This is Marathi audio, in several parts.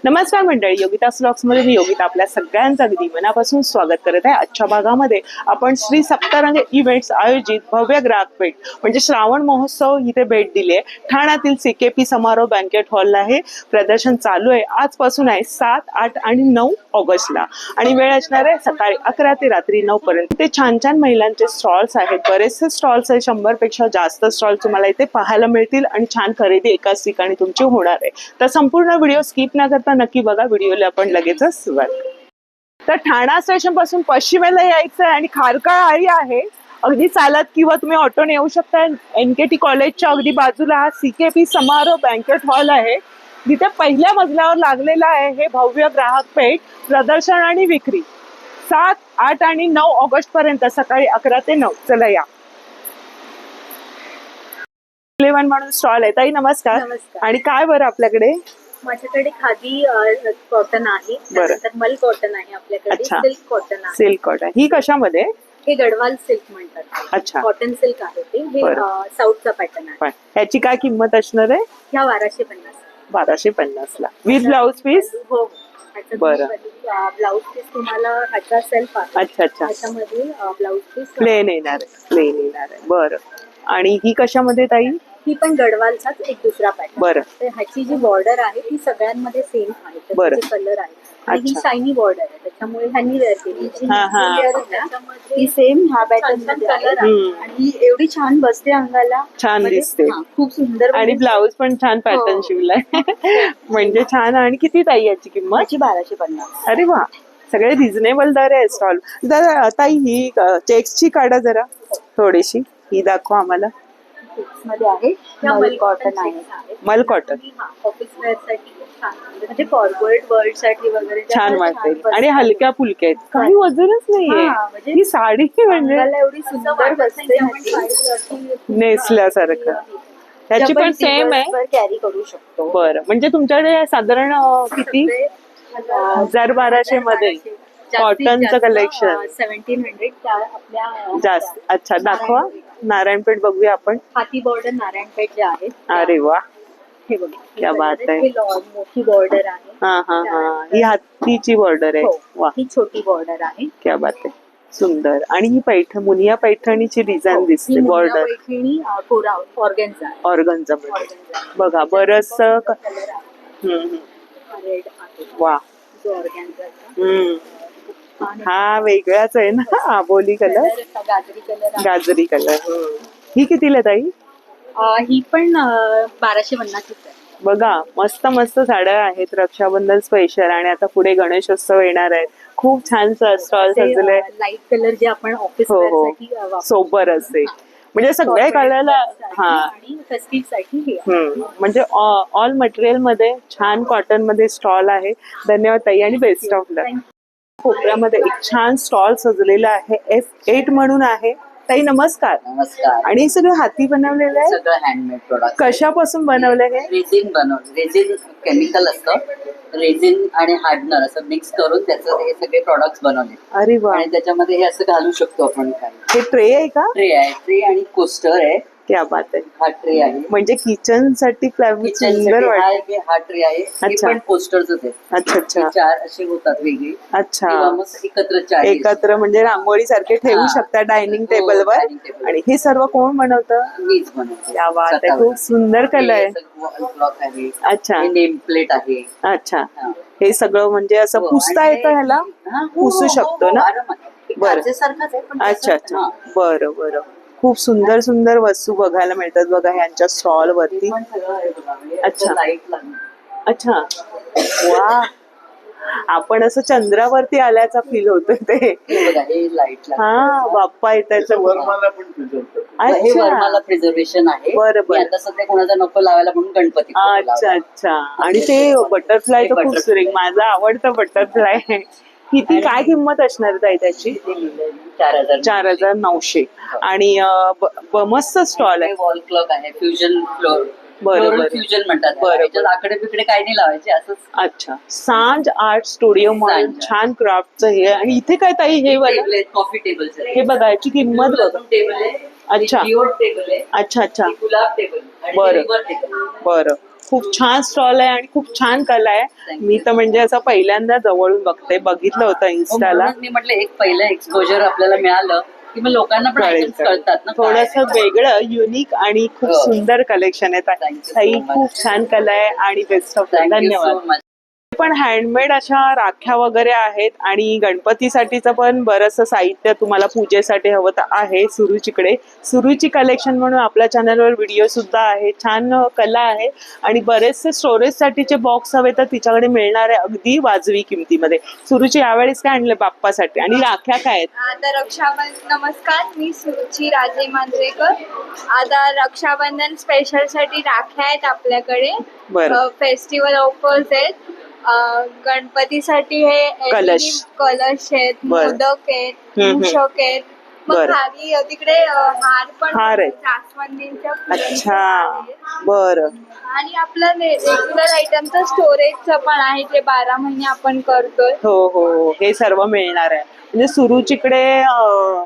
नमस्कार मंडळी, योगिता व्लॉग्स मध्ये मी योगिता आपल्या सगळ्यांचं अगदी मनापासून स्वागत करत आहे. आजच्या भागामध्ये आपण श्री सप्तरंग इव्हेंट्स आयोजित भव्य ग्राहक भेट म्हणजे श्रावण महोत्सव इथे भेट दिली आहे. ठाण्यातील CKP समारोह बँकेट हॉलला हे प्रदर्शन चालू आहे. आजपासून आहे 7, 8 आणि 9 ऑगस्टला आणि वेळ असणार आहे सकाळी 11 ते रात्री 9 पर्यंत. ते छान छान महिलांचे स्टॉल्स आहेत, बरेचसे स्टॉल्स आहेत, 100 पेक्षा जास्त स्टॉल तुम्हाला इथे पाहायला मिळतील आणि छान खरेदी एकाच ठिकाणी तुमची होणार आहे. तर संपूर्ण व्हिडिओ स्किप न करता नक्की बघा. व्हिडिओला आपण लगेचच सुरुवात. तर ठाणा स्टेशन पासून पश्चिमेला यायचं आहे आणि खारकाळ आळी आहे. अगदी चालत किंवा तुम्ही ऑटोने येऊ शकता. NKT कॉलेजच्या अगदी बाजूला हा CKP समारोह बँकेट हॉल आहे, जिथे पहिल्या मजल्यावर लागलेला आहे हे भव्य ग्राहक पेठ प्रदर्शन आणि विक्री. 7, 8 आणि 9 ऑगस्ट पर्यंत सकाळी 11 ते 9. चला या. 11 म्हणून स्टॉल आहे. ताई नमस्कार. आणि काय बरं आपल्याकडे? माझ्याकडे खादी कॉटन आहे, त्यानंतर मल कॉटन आहे आपल्याकडे, सिल्क कॉटन आहे. सिल्क कॉटन ही कशामध्ये? हे गडवाल सिल्क म्हणतात. अच्छा, कॉटन सिल्क आहे ते. हे साऊथचा पॅटर्न आहे. ह्याची काय किंमत असणार आहे? ह्या 1250. 1250 ला विथ ब्लाउज पीस. हो. बरं. ब्लाउज पीस तुम्हाला ह्याचा सेल्फ आहे. अच्छा अच्छा. ह्याच्यामध्ये ब्लाउज पीस प्लेन येणार आहे. बरं. आणि ही कशामध्ये ताई? ही पण गडवालचाच एक दुसरा पॅटर्न. बरं. तर ह्याची जी बॉर्डर आहे ती सगळ्यांमध्ये सेम आहे. त्याचे कलर आहे आणि ही शायनी बॉर्डर आहे, त्याच्यामुळे ह्यांनी वेअर केली. ही सेम ह्या पॅटर्न मध्ये आहे आणि ही एवढी छान बसते अंगाला, छान दिसते, खूप सुंदर. आणि ब्लाउज पण छान पॅटर्न शिवलाय. म्हणजे छान. आणि किती ताई याची किंमत? 1250. अरे वा, सगळे रिझनेबल दर आहे स्टॉल. जरा ताई ही चेक्सची काढा जरा थोडीशी, ही दाखवा आम्हाला. मध्ये आहे मल कॉटन आहे. मल कॉटन ऑफिस वेअर साठी म्हणजे फॉरवर्ड वर्ल्ड साठी वगैरे छान वाटेल आणि हलक्या फुलक्या आहेत, काही वजनच नाहीये. ही साडी म्हणजे एवढी सुंदर बसते नेसल्यासारखं. त्याची पण सेम आहे, कॅरी करू शकतो. बरं. म्हणजे तुमच्याकडे साधारण किती 1000-1200 मध्ये कॉटनचं कलेक्शन? 1700 आपल्या जास्त. अच्छा, दाखवा. नारायणपेठ बघूया आपण. हाती बॉर्डर नारायणपेठ जे आहे. अरे वा, हे बघा, क्या बात आहे. मोठी बॉर्डर आहे. हा, ही हातीची बॉर्डर आहे. वा, ही छोटी बॉर्डर आहे. क्या बात आहे, सुंदर. आणि ही मुनिया पैठणीची डिझाइन दिसते. बॉर्डर ऑर्गन्झा बघा, बरस. वा, हा वेगळाच आहे ना, आबोली कलर, गाजरी कलर. ही कितीला ताई? ही पण 1250. बघा, मस्त मस्त साड्या आहेत, रक्षाबंधन स्पेशल. आणि आता पुढे गणेशोत्सव येणार आहे. खूप छान स्टॉल सजले. लाईट कलर जे आपण ऑफिस सोबर असते, म्हणजे सगळ्या कलरला. म्हणजे ऑल मटेरियल मध्ये छान कॉटन मध्ये स्टॉल आहे. धन्यवाद ताई आणि बेस्ट ऑफ लक. कोपऱ्यामध्ये एक छान स्टॉल सजलेला आहे, F8 म्हणून आहे. ताई नमस्कार. नमस्कार. आणि हे सगळं हाती बनवलेलं आहे? सगळं हँडमेड प्रोडक्ट. कशापासून बनवलं हे? रेझिन बनवलं. रेझिन केमिकल असतं, रेझिन आणि हार्डनर असं मिक्स करून त्याचं हे सगळे प्रोडक्ट्स बनवले. अरे वा. आणि त्याच्यामध्ये हे असं घालू शकतो आपण. हे ट्रे आहे का? ट्रे आहे, ट्रे आणि कोस्टर आहे. क्या बात आहे. हा ट्रे आहे, म्हणजे किचन साठी सुंदर वाटत. हा ट्रे आहे, हे पण कोस्टरच आहे. अच्छा अच्छा. 4 असे होतात वेगळे. अच्छा, एकत्र म्हणजे रांगोळी सारखे ठेवू शकता डायनिंग टेबलवर. आणि हे सर्व कोण बनवतं? मीच बनवते. क्या बात आहे, खूप सुंदर कलर आहे. ब्लॉक आहे. अच्छा, नेम प्लेट आहे. अच्छा. हे सगळं म्हणजे असं पुसता येतं, ह्याला पुसू शकतो ना? बरं. अच्छा अच्छा, बरं बरं. खूप सुंदर सुंदर वस्तू बघायला मिळतात बघा ह्यांच्या स्टॉल वरती. अच्छा अच्छा. वा, आपण असं चंद्रावरती आल्याचा फील होतोय ते. हा, बाप्पा येतात. वरमाला प्रिझर्वेशन आहे. बरोबर. आता सध्या कोणाचा नको लावायला म्हणून गणपती. अच्छा अच्छा. आणि ते बटरफ्लाय तर खूप सुरेख, माझं आवडतं बटरफ्लाय. किती काय किंमत असणार आहे त्याची? 4900. आणि मस्त स्टॉल आहे. वॉल क्लॉक आहे, फ्युजन फ्लोर. बरोबर, फ्युजन म्हणतात. आकडे पिकडे काही नाही लावायचे असंच. अच्छा, सांज आर्ट स्टुडिओ म्हणून छान क्राफ्टचं हे. आणि इथे काय ताई? हे बघा, कॉफी टेबल. हे बघा, याची किंमत बघा. टेबल आहे. अच्छा टेबल आहे. अच्छा अच्छा. गुलाब टेबल. बरं बरं. खूप छान स्टॉल आहे आणि खूप छान कला आहे. Thank me you. तर म्हणजे असं पहिल्यांदा जवळून बघितलं होतं इन्स्टाला. म्हणून मी म्हटलं एक पहिलं एक्सपोजर आपल्याला मिळालं की मग लोकांना पण कळेल items कळतात ना. थोडस वेगळं युनिक आणि खूप हो. सुंदर कलेक्शन आहे. Thank you so ताई much. खूप छान कला आहे आणि बेस्ट ऑफ थँक्यू धन्यवाद. So much. पण हँडमेड अशा राख्या वगैरे आहेत आणि गणपतीसाठीचं पण बरंचसं साहित्य तुम्हाला पूजेसाठी हवं तर आहे सुरुचीकडे. सुरुची कलेक्शन म्हणून आपल्या चॅनलवर व्हिडिओ सुद्धा आहे. छान कला आहे आणि बरेचसे स्टोरेजसाठीचे बॉक्स हवे तर तिच्याकडे मिळणार आहे अगदी वाजवी किमतीमध्ये. सुरुची यावेळेस काय आणलं बाप्पासाठी आणि राख्या काय आहेत? आता नमस्कार, मी सुरुची राजे मांजरेकर. आता रक्षाबंधन स्पेशल साठी राख्या आहेत आपल्याकडे. बरं. फेस्टिवल ऑफर्स आहेत. गणपतीसाठी हे कलश. कलश आहेत, बरं. मोदक आहेत, हम्म. मूषक आहेत. मग बरं. खाली तिकडे हार पण हार आहेत. जास्वंदींच्या फुलांचे अच्छा हार आहेत. बरं. आणि आपलं रेग्युलर आयटमचं स्टोरेजचं पण आहे जे 12 महिने आपण करतोय. हो हो हो. हे सर्व मिळणार आहे. म्हणजे सुरुचीकडे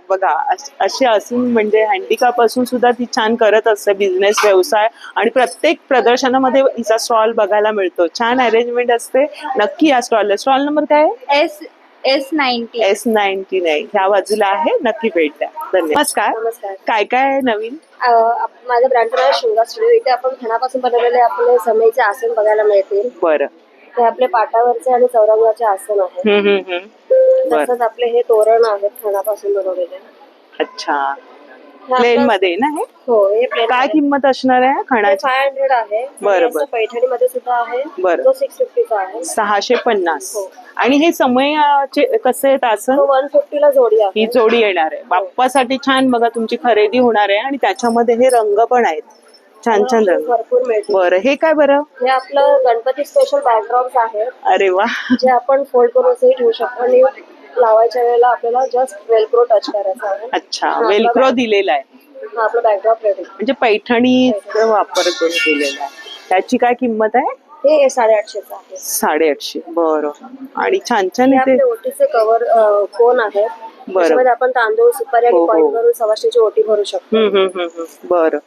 बघा अशी असून म्हणजे हँडिकॅप असून सुद्धा ती छान करत असते बिझनेस व्यवसाय आणि प्रत्येक प्रदर्शनामध्ये हिचा स्टॉल बघायला मिळतो. छान अरेंजमेंट असते. नक्की या स्टॉल नंबर काय आहे? S90. S99 ह्या बाजूला आहे. नक्की भेट द्या. धन्यवाद. नमस्कार. नमस्कार. काय काय आहे नवीन? माझ्या ब्रँडचं नाव आहे शृंगार स्टुडिओ. इथे आपण खणापासून बनवलेले आपले समईचे आसन बघायला मिळतील. बरं. ते आपले पाटावरचे आणि चौरंगाचे आसन आहेत. बरं. तसंच आपले हे तोरण आहेत खणापासून बनवलेले. अच्छा. प्लेन मध्ये ना हे? हो, हे प्लेन काय किंमत असणार आहे खणाची? 500 आहे. बरं, आणि असं पैठणीमध्ये सुद्धा आहे. बरं. तो 650 आहे. 650. हो. आणि हे समयचे कसे आहेत आसन? तो 150 ला जोडी आहे. ही जोडी येणार आहे. बाप्पासाठी छान बघा तुमची खरेदी होणार आहे आणि त्याच्यामध्ये हे रंग पण आहेत. छान छान रंग. भरपूर मिळतील. बरं. हे काय बरं? हे आपलं गणपती स्पेशल बॅकड्रॉप्स आहेत अरे वा. जे आपण फोल्ड करून असंही ठेवू शकतो आणि लावायच्या वेळेला आपल्याला जस्ट वेलक्रो टच करायचा आहे. अच्छा. हा, वेलक्रो दिलेला आहे. हा आपला बॅकड्रॉप रेडी. म्हणजे पैठणीचा वापर करून केलेला आहे. त्याची काय किंमत आहे? हे 850 आहे. 850. बरं. आणि छान छान हे इथे. आपले ओटीचे कव्हर कोण आहेत. बरं. त्याच्यामध्ये आपण तांदूळ सुपारी हो, आणि हो. पॉईंट करून सवाष्णीची ओटी भरू शकतो. बरं.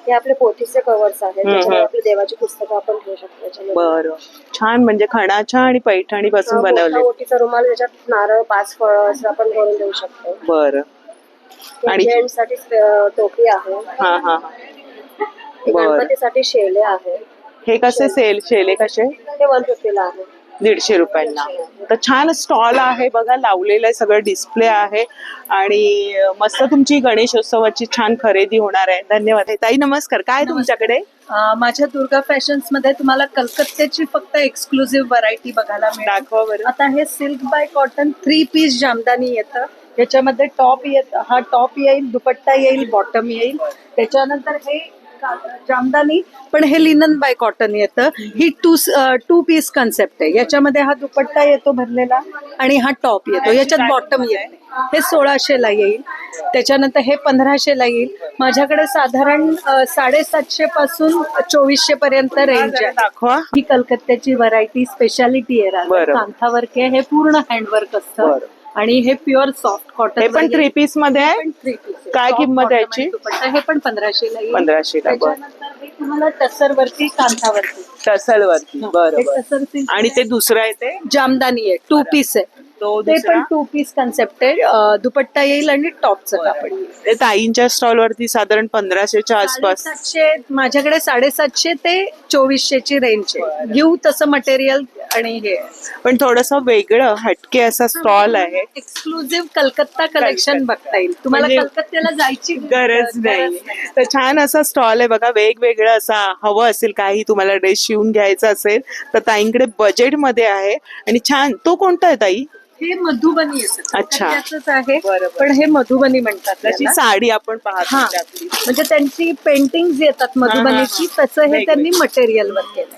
हे आपले पोथीचे कव्हर्स आहेत. हम्म. त्याच्यामध्ये आपली देवाची पुस्तकं आपण ठेवू शकतो त्याच्यामध्ये. बरं. छान म्हणजे खणाच्या आणि पैठणी पासून मोठा बनवले. ओटीचा रुमाल ज्याच्यात नारळ 5 फळं असं आपण भरून देऊ शकतो. बरं. आणि- जेंट्स साठी टोपी आहे. हा हा. बरं. गणपतीसाठी शेले आहे. हे कसे शेले कसे? ते 150 ला आहे. 150 रुपयांना. तर छान स्टॉल आहे बघा लावलेलं आहे. सगळं डिस्प्ले आहे आणि मस्त तुमची गणेशोत्सवाची छान खरेदी होणार आहे. धन्यवाद. ताई नमस्कार. काय तुमच्याकडे? माझ्या दुर्गा फॅशन्स मध्ये तुम्हाला कलकत्त्याची फक्त एक्सक्लुझिव्ह व्हरायटी बघायला मिळेल. दाखवा बरं. आता हे silk by cotton 3 piece Jamdani येतं. याच्यामध्ये टॉप हा टॉप येईल, दुपट्टा येईल, बॉटम येईल. त्याच्यानंतर हे जामदानी पण हे लिनन बाय कॉटन येतं. ही टू पीस कन्सेप्ट आहे. याच्यामध्ये हा दुपट्टा येतो भरलेला आणि हा टॉप येतो. याच्यात बॉटम येते. हे 1600 ला येईल. त्याच्यानंतर हे 1500 ला येईल. माझ्याकडे साधारण 750 पासून 2400 पर्यंत रेंज आहे. दाखवा. ही कलकत्त्याची व्हरायटी स्पेशालिटी आहे. बरं. कांथावर्क आहे. हे पूर्ण हँडवर्क असतं बरं. आणि हे प्युअर सॉफ्ट कॉटन. हे पण 3 पीस मध्ये आहे. काय किंमत आहे याची? दुपट्टा हे पण 1500 ला येईल. 1500 ला. बरं. त्याच्यानंतर हे तुम्हाला टसरवरती कांथावरती टसलवरती. बरं हे बरं. टसर सिल्क आणि ते दुसरं आहे ते जामदानी आहे. 2 पीस आहे. तो ते दुसरा? पण 2 पीस कन्सेप्ट आहे. दुपट्टा येईल आणि टॉपचं कापड येईल. ते ताईंच्या स्टॉल वरती साधारण 1500च्या आसपास. 750 माझ्याकडे 750 ते 2400 ची रेंज आहे. घेऊ तसं मटेरियल आणि हे पण थोडस वेगळं हटके असा स्टॉल आहे. एक्सक्लुझिव्ह कलकत्ता कलेक्शन बघता येईल तुम्हाला. म्हणजे कलकत्त्याला जायची गरज नाही. तर छान असा स्टॉल आहे बघा. वेगवेगळं असा हवं असेल काही तुम्हाला ड्रेस शिवून घ्यायचा असेल तर ताईंकडे बजेट मध्ये आहे आणि छान. तो कोणता आहे ताई? हे मधुबनी येतं. अच्छा. कलकत्त्याचंच आहे बरं. पण हे मधुबनी म्हणतात त्याची त्याला. साडी आपण पाहतो हा त्यातली. म्हणजे त्यांची पेंटिंग येतात मधुबनीची तसं हे वेगवेगळी. त्यांनी मटेरियल वर केलंय.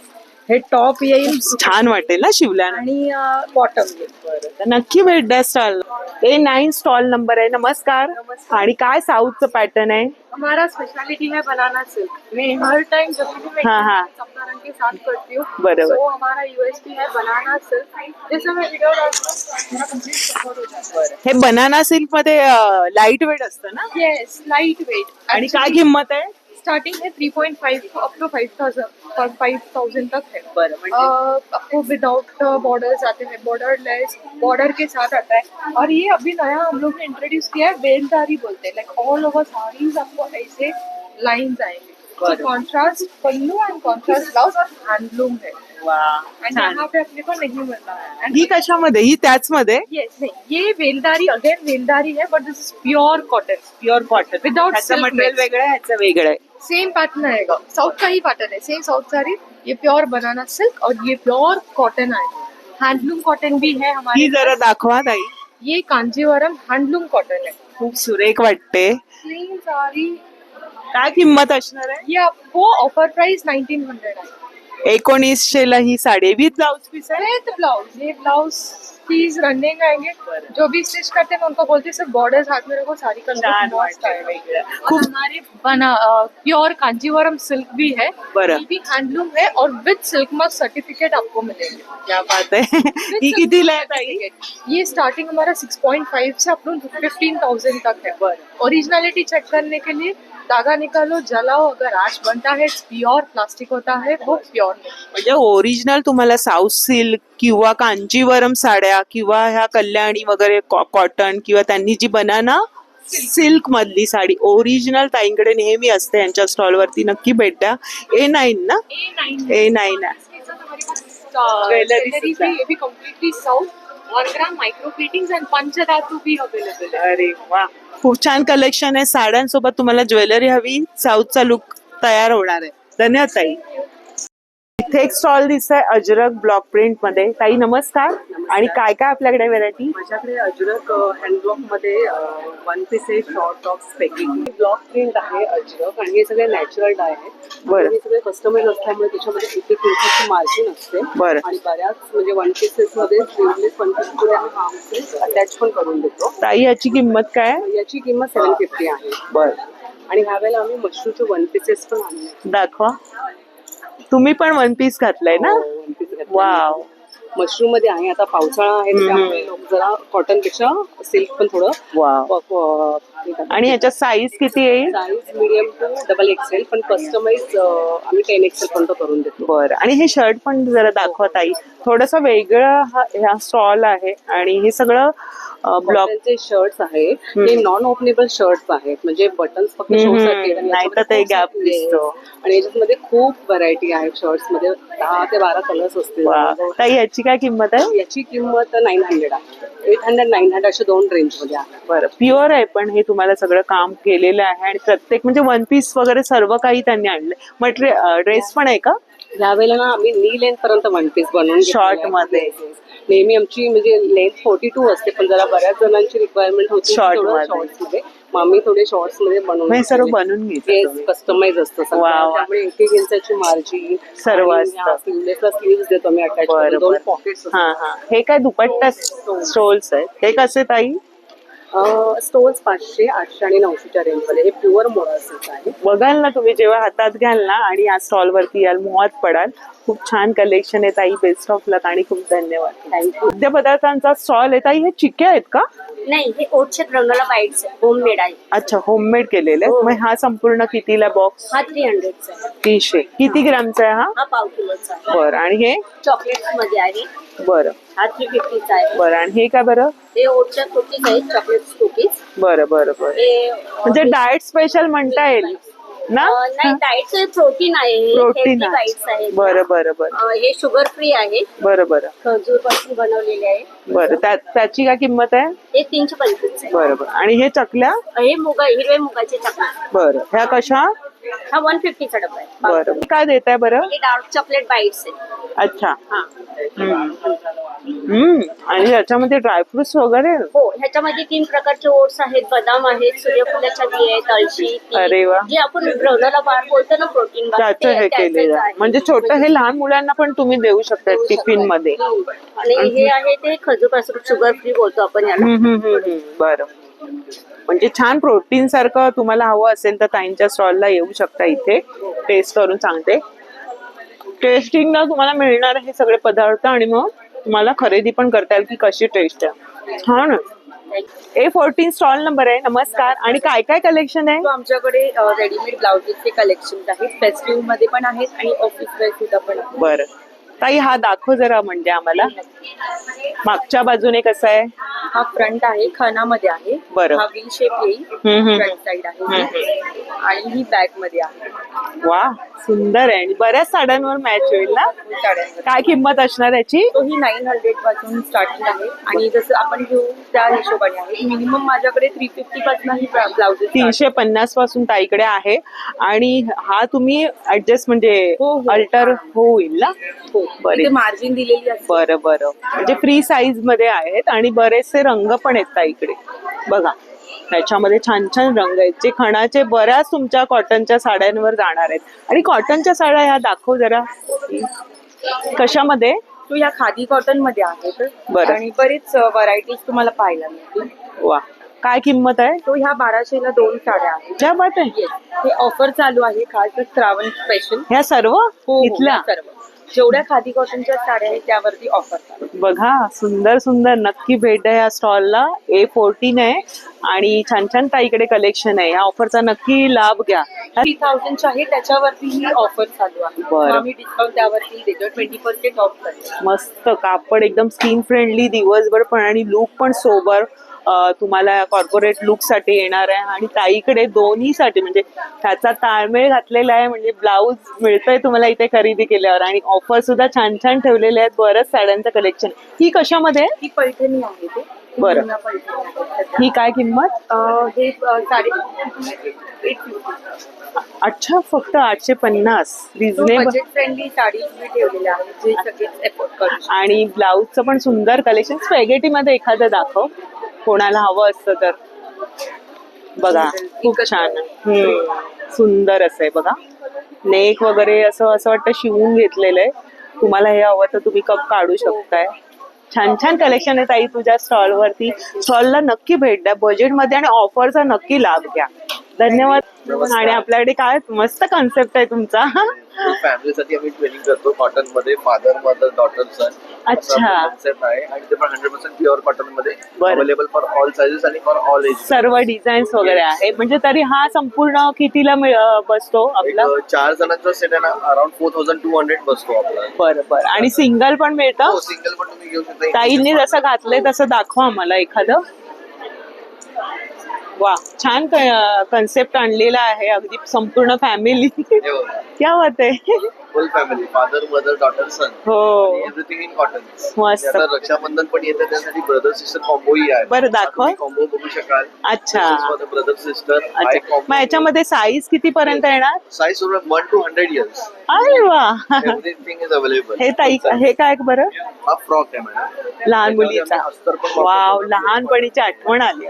हे टॉप येईल छान वाटेल ना शिवल्यानं. आणि बॉटम येईल. तर नक्की भेट द्या स्टॉल. A9 स्टॉल नंबर आहे. नमस्कार. आणि काय साऊथचं पॅटर्न आहे? हमारा स्पेशलिटी है बनाना सिल्क. मैं हर टाइम जब भी मैं हाँ, हाँ. सप्ताह रंग के साथ करती हूँ. बराबर. तो हमारा यूएसपी है बनाना सिल्क. जैसे मैं वीडियो डालती हूँ मेरा कंप्लीट सपोर्ट हो जाता है. हे बनाना सिल्क मध्ये लाईट वेट असतं ना? Yes, light weight. आणि काय किंमत आहे? स्टार्टिंग है 3.5 अप टू 5,000 तक है। बरं म्हणजे आपको विदाउट बॉर्डर्स आते हैं, बॉर्डरलेस, बॉर्डर के साथ आता है। और ये अभी नया हम लोग ने इंट्रोड्यूस किया है, बेलदारी बोलते हैं। लाइक ऑल ओवर साड़ीज आपको ऐसे लाइंस आएंगे। कॉन्ट्रास्ट पल्लू एंड कॉन्ट्रास्ट ब्लाउज और हैंडलूम है। एंड यहाँ पे अपने को नहीं मिल रहा है। ही कशामध्ये? ही त्याच मध्ये यस, नहीं, ये वेलदारी अगेन वेलदारी है, but this is pure cotton, pure cotton Without ह्याचं silk मटेरियल mix. वेगळं आहे, ह्याचं वेगळं आहे. सेम पैटर्न आएगा। साउथ का ही पैटर्न है, सेम साउथ साड़ी। ये प्योर बनाना सिल्क और ये प्योर कॉटन आएगा। हैंडलूम कॉटन भी है हमारे ही जरा दाखवा ताई. पास। ये कांजीवरम हैंडलूम कॉटन है। खूप सुरेख वाटते. सेम साड़ी काय किंमत असणार आहे? ये आपको ऑफर प्राइस 1900 है। 1900 ला ही साडी विथ ब्लाउज पीस आहे. विद ब्लाउज, ये ब्लाउज पीस रनिंग आएंगे। जो भी स्टिच करते हैं मैं उनको बोलती हूँ सिर्फ बॉर्डर्स हाथ में रखो, साड़ी का छान look मस्त वाटते आएगा। वेगळं. और खूप हमारे बना प्योर कांजीवरम सिल्क भी है, बरं. ये भी हैंडलूम है और विद सिल्क मार्क सर्टिफिकेट आपको मिलेंगे। क्या बात आहे. ही कितीला आहे ताई? ये स्टार्टिंग हमारा 6.5 से अप टू 15,000 तक है। ओरिजिनलिटी चेक करने के लिए धागा निकालो, जलाओ, अगर आश बनता है प्योर प्लास्टिक होता है, वो प्योर नहीं। म्हणजे ओरिजिनल तुम्हाला साऊथ सिल्क किंवा कांजीवरम साड्या किंवा ह्या कल्याणी वगैरे कॉटन किंवा त्यांनी जी बनाना सिल्क मधली साडी ओरिजिनल ताईंकडे नेहमी असते. यांच्या स्टॉल वरती नक्की भेट द्या. A9 ना? A9 आहे. ज्वेलरी सुद्धा. ये भी कम्प्लीटली साउथ 1 ग्राम माइक्रो प्लेटिंग्स एंड पंचधातु भी अवेलेबल है। अरे वा, खूप छान कलेक्शन आहे. साड्यांसोबत तुम्हाला ज्वेलरी हवी, साऊथचा लुक तयार होणार आहे. धन्यवाद ताई. इथे एक स्टॉल दिसतोय अजरक ब्लॉक प्रिंट मध्ये. ताई नमस्कार. आणि काय काय आपल्याकडे व्हेरायटी? माझ्याकडे अजरक हँडब्लॉक मध्ये वन पीस आहे, short tops, packing block print आहे अजरक, आणि हे सगळे नॅचरल डाय आहेत. बरं. हे सगळे कस्टमाइज असल्यामुळे त्याच्यामध्ये एक एक इंचाची मार्जिन असते. बरं. आणि बऱ्याच म्हणजे वन पीसेस मध्ये स्लीवलेस वन पीस मध्ये आम्ही हार्म पीस अटॅच पण करून देतो. ताई याची किंमत काय? याची किंमत 750 आहे. बरं, आणि ह्यावेळेला आम्ही मशरूचे वन पीसेस पण आणले. दाखवा. तुम्ही पण वन पीस घातलाय ना? One piece wow. मशरूम मध्ये आहे. आता पावसाळा आहे त्यामुळे लोक जरा कॉटन पेक्षा सिल्क पण थोडं वाव. आणि ह्याच्या साईज किती येईल? Size medium to double XL, पण कस्टमाइज आम्ही 10 एक्सेल पर्यंत करून देतो. बरं. आणि हे शर्ट पण जरा दाखवा ताई. थोडस वेगळं ह्या स्टॉल आहे आणि हे सगळं ब्लॉक शर्ट्स आहे. हे नॉन ओपनेबल शर्ट्स आहेत, म्हणजे बटन्स फक्त शो साठी, नाही तर ते गॅप दिसतो. आणि याच्यामध्ये खूप व्हरायटी आहे. शर्ट्स मध्ये 10 ते 12 कलर्स असतील. ताई याची काय किंमत आहे? याची किंमत 900 आहे. 800 900 अशा दोन रेंज मध्ये आहे. बरं. प्युअर आहे, पण हे तुम्हाला सगळं काम केलेलं आहे आणि प्रत्येक म्हणजे वन पीस वगैरे सर्व काही त्यांनी आणलंय. मटेरियल ड्रेस पण आहे का? यावेळेला ना आम्ही नी लेंथ पर्यंत वन पीस बनवून शॉर्ट मध्ये. नेहमी आमची म्हणजे लेंथ 42 असते, पण जरा बऱ्याच जणांची रिक्वायरमेंट होती Short शॉर्ट्स मध्ये. मग आम्ही थोडे शॉर्ट्स मध्ये बनवून सर्व बनवून घेतलं तुम्ही. कस्टमाइज असतं सगळं. वा. त्यामुळे 1 इंचाची मार्जिन सर्व असतं. स्लीवलेसला स्लीव्स देतो आम्ही अटॅच बरं, करून. 2 बरं. पॉकेट्स. हा हा. हे काय दुपट्टा स्टोल्स आहेत? हे कसे ताई? स्टोन्स 500, 800 आणि 900च्या रेंज मध्ये. हे प्युअर मोरासिल्क आहे. बघाल ना तुम्ही जेव्हा हातात घ्याल ना आणि या स्टॉल वरती याल, मोहात पडाल. खूप छान कलेक्शन आहे ताई. बेस्ट ऑफ लक आणि खूप धन्यवाद. थँक्यू. खाद्यपदार्थांचा स्टॉल आहे ताई. हे चिक्के आहेत का? नाही, हे ओटचे ग्रनोला बाईट्स होममेड आहे. अच्छा, होममेड केलेले आहेत. मग हा संपूर्ण कितीला बॉक्स? हा 300चा आहे. 300. किती ग्रामचा आहे हा? हा पाव किलोचा आहे. बरं. आणि हे? चॉकलेट्स मध्ये आहे. बरं हा 350चा आहे. बरं. आणि हे काय बरं? हे ओटच्या कुकीज आहेत, चॉकलेट्स कुकीज. बरं बरं बरं. हे म्हणजे डाएट स्पेशल म्हणता येईल ना? नाही, डाएटचं प्रोटीन आहे. प्रोटीन हेल्दी बाईट्स आहेत. बरं बरं बरं. हे शुगर फ्री आहे, बरं बरं खजूर पासून बनवलेले आहे. बरं. त्याची काय किंमत आहे? हे 325 आहे. बरं बरं. आणि हे चकल्या? हे हिरवे मुगाचे चॉकलेट. बरं. ह्या कशा? हा 150चा डबा आहे. बरं. काय देत आहे बरं? हे डार्क चॉकलेट बाईट्स आहे. अच्छा. हा. आणि याच्यामध्ये ड्रायफ्रुट्स वगैरे? हो, ह्याच्यामध्ये 3 प्रकारचे ओट्स आहेत, बदाम आहेत, सूर्यफुलाच्या बिया आहेत, अळशी, तीळ. अरे वा. जे आपण ग्रनोला बार बोलतो ना, प्रोटीन बार, त्याचं हे केलेलं आहे. म्हणजे छोटं हे लहान मुलांना पण तुम्ही देऊ शकता टिफिन मध्ये. आणि हे आहे ते खजूर पासून शुगर फ्री बोलतो आपण याला. बरं. म्हणजे छान प्रोटीन सारखं तुम्हाला हवं असेल तर ताईंच्या स्टॉलला येऊ शकता. इथे टेस्ट करून सांगते. टेस्टिंगला तुम्हाला मिळणार हे सगळे पदार्थ आणि मग तुम्हाला खरेदी पण करता येईल की कशी टेस्ट आहे. छान. A14 स्टॉल नंबर आहे. नमस्कार. आणि काय काय कलेक्शन आहे? तो आमच्याकडे रेडीमेड ब्लाउजेसचे कलेक्शन आहेत, फेस्टिव्ह मध्ये पण आहेत आणि ऑफिस वेअर सुद्धा पण आहेत. बरं ताई, हा दाखव जरा म्हणजे आम्हाला. मागच्या बाजूने कसं आहे? हा फ्रंट आहे, खणामध्ये आहे. बरं. हा व्ही शेप येईल, हम्म. फ्रंट साइड आहे आणि ही बॅक मध्ये आहे. वा, सुंदर आहे. आणि बऱ्याच साड्यांवर मॅच होईल ना. साड्यांवर काय किंमत असणार याची? तो ही 900 पासून स्टार्टिंग आहे आणि जसं आपण घेऊ त्या हिशोबाने आहे. मिनिमम माझ्याकडे 350 पासून ही ब्लाउजेस 350 पासून ताईकडे आहे. आणि हा तुम्ही ऍडजस्ट म्हणजे हो. अल्टर होईल ना. बरे. मार्जिन दिलेली असते. बरं बरं. म्हणजे फ्री साईज मध्ये आहेत आणि बरेचसे रंग पण आहेत ताईकडे. बघा, त्याच्यामध्ये छान छान रंग आहेत जे खणाचे बऱ्याच तुमच्या कॉटनच्या साड्यांवर जाणार आहेत. आणि कॉटनच्या साड्या ह्या दाखव जरा. कशामध्ये? तो या खादी कॉटन मध्ये आहेत. बरं. आणि बरेच व्हरायटीज तुम्हाला पाहायला मिळतील. वा, काय किंमत आहे? तो ह्या 1200 ला 2 साड्या आहेत. क्या बात आहे. हे ऑफर चालू आहे खास श्रावण स्पेशल. ह्या सर्व इथल्या? सर्व जेवढ्या खादी कॉटनच्या साड्या आहेत त्यावरती ऑफर चालू आहे. बघा, सुंदर सुंदर. नक्की भेट द्या या स्टॉलला. A14 आहे आणि छान छान ताईकडे कलेक्शन आहे. या ऑफरचा नक्की लाभ घ्या. 3000 आहे त्याच्यावरती ही ऑफर चालू आहे. बरं. आम्ही डिस्काउंट त्यावरती देतो, 20% ऑफ करतो. मस्त कापड, एकदम स्किन फ्रेंडली, दिवसभर पण आणि लुक पण सोबर. तुम्हाला कॉर्पोरेट लुक साठी येणार आहे. आणि ताईकडे दोन्ही साठी म्हणजे त्याचा ताळमेळ घातलेला आहे. म्हणजे ब्लाऊज मिळतंय तुम्हाला इथे खरेदी केल्यावर आणि ऑफर सुद्धा छान छान ठेवलेले आहेत. बरंच साड्यांचं कलेक्शन. ही कशामध्ये? ही पैठणी आहे ते. बरं. जुन्या पैठणी आहेत. ही काय किंमत? हे साडे 850. अच्छा, फक्त 850. रिझनेबल. बजेट फ्रेंडली साडी मी ठेवलेल्या आहेत जे सगळेच एफोर्ड करू शकतात. आणि ब्लाऊजचं पण सुंदर कलेक्शन. स्पॅगेटी मध्ये एखादं दाखव, कोणाला हवं असतं तर. बघा, खूप छान. सुंदर असं आहे बघा. नेक वगैरे असं वाटतं शिवून घेतलेलं आहे. तुम्हाला हे हवं तर तुम्ही कप काढू शकताय. छान छान कलेक्शन आहे ताई तुझ्या स्टॉल वरती. स्टॉलला नक्की भेट द्या. बजेटमध्ये आणि ऑफरचा नक्की लाभ घ्या. धन्यवाद. आणि आपल्याकडे काय मस्त कॉन्सेप्ट आहे तुमचा. फॅमिलीसाठी आम्ही ट्रेनिंग करतो कॉटन मध्ये, फादर मदर डॉटर सन. अच्छा. कॉन्सेप्ट आहे आणि ते पण 100% प्युअर कॉटन मध्ये बरं. अवेलेबल फॉर ऑल साइजेस आणि फॉर ऑल एज. सर्व डिझाईन्स वगैरे आहे. म्हणजे तरी हा संपूर्ण कितीला बसतो आपला? 4 जणांचा सेट आहे ना, अराउंड 4200 बसतो आपला. बरं बरं. आणि सिंगल पण मिळतं? सिंगल पण तुम्ही घेऊ शकता. ताईंनी जसं घातलंय तसं दाखवा आम्हाला एखादं. वा, छान कन्सेप्ट आणलेला आहे. अगदी संपूर्ण फॅमिली. क्या बात आहे. Full family, father mother daughter son. हो, एव्हरीथिंग इन कॉटन. मस्त. आता रक्षाबंधन पण येतं, त्यासाठी ब्रदर सिस्टर कॉम्बोही आहे. बरं, दाखवा. कॉम्बो बघू शकाल. अच्छा. Brother sister. अच्छा, मग याच्यामध्ये साईज किती पर्यंत येणार? Size 1 to 100 years. अरे वा. Everything is available. हे ताई, हे काय बरं? हा फ्रॉक आहे मॅडम, लहान मुलीचा. वाव, लहानपणीची आठवण आली.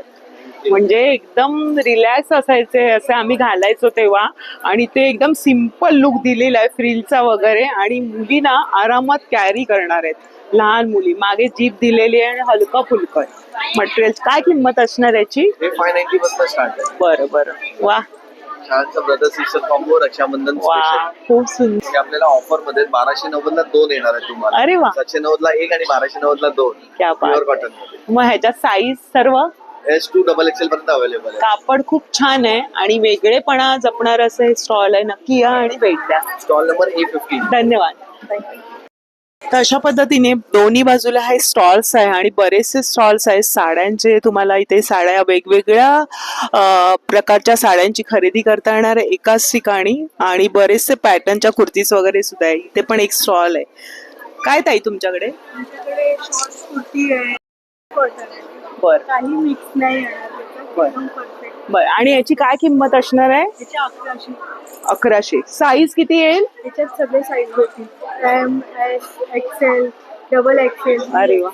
म्हणजे एकदम रिलॅक्स असायचे असे आम्ही घालायचो तेव्हा. आणि ते एकदम सिम्पल लुक दिलेला आहे फ्रिलचा वगैरे. आणि मुली ना आरामात कॅरी करणार आहेत. लहान मुली. मागे जीप दिलेली आहे आणि हलका फुलकं मटेरियल. काय किंमत असणार याची? हे 590 पासून स्टार्ट आहे. बरं बरं. वा, छानसं ब्रदर सिस्टर कॉम्बो रक्षाबंधन वा, स्पेशल. खूप सुंदर. हे आपल्याला ऑफर मध्ये 1290 ला 2 येणार आहे तुम्हाला. अरे वा. 790 ला 1 आणि 1290 ला 2. क्या बात. प्युअर कॉटन मध्ये. मग ह्याच्यात साईज सर्व? S2 XXL पर्यंत अवेलेबल आहे. कापड खूप छान आहे आणि वेगळेपणा जपणार असं हे स्टॉल आहे. नक्की या आणि भेट द्या. Stall number A15. धन्यवाद. तर अशा पद्धतीने दोन्ही बाजूला हे स्टॉल्स आहे आणि बरेचसे स्टॉल्स आहेत साड्यांचे. तुम्हाला इथे साड्या वेगवेगळ्या प्रकारच्या साड्यांची खरेदी करता येणार आहे एकाच ठिकाणी. आणि बरेचसे पॅटर्नच्या कुर्तीज वगैरे सुद्धा आहे. इथे पण एक स्टॉल आहे. काय ताई तुमच्याकडे? शॉर्ट्स कुर्ती आहे, कॉटन आहे. बर काही मिक्स नाही येणार त्याच्यात. बरं. एकदम परफेक्ट. बर. आणि याची काय किंमत असणार आहे? त्याच्या 1100. 1100. साईज किती येईल? त्याच्यात सगळे साईज होतील. M, S, XL, double XL. अरे वा,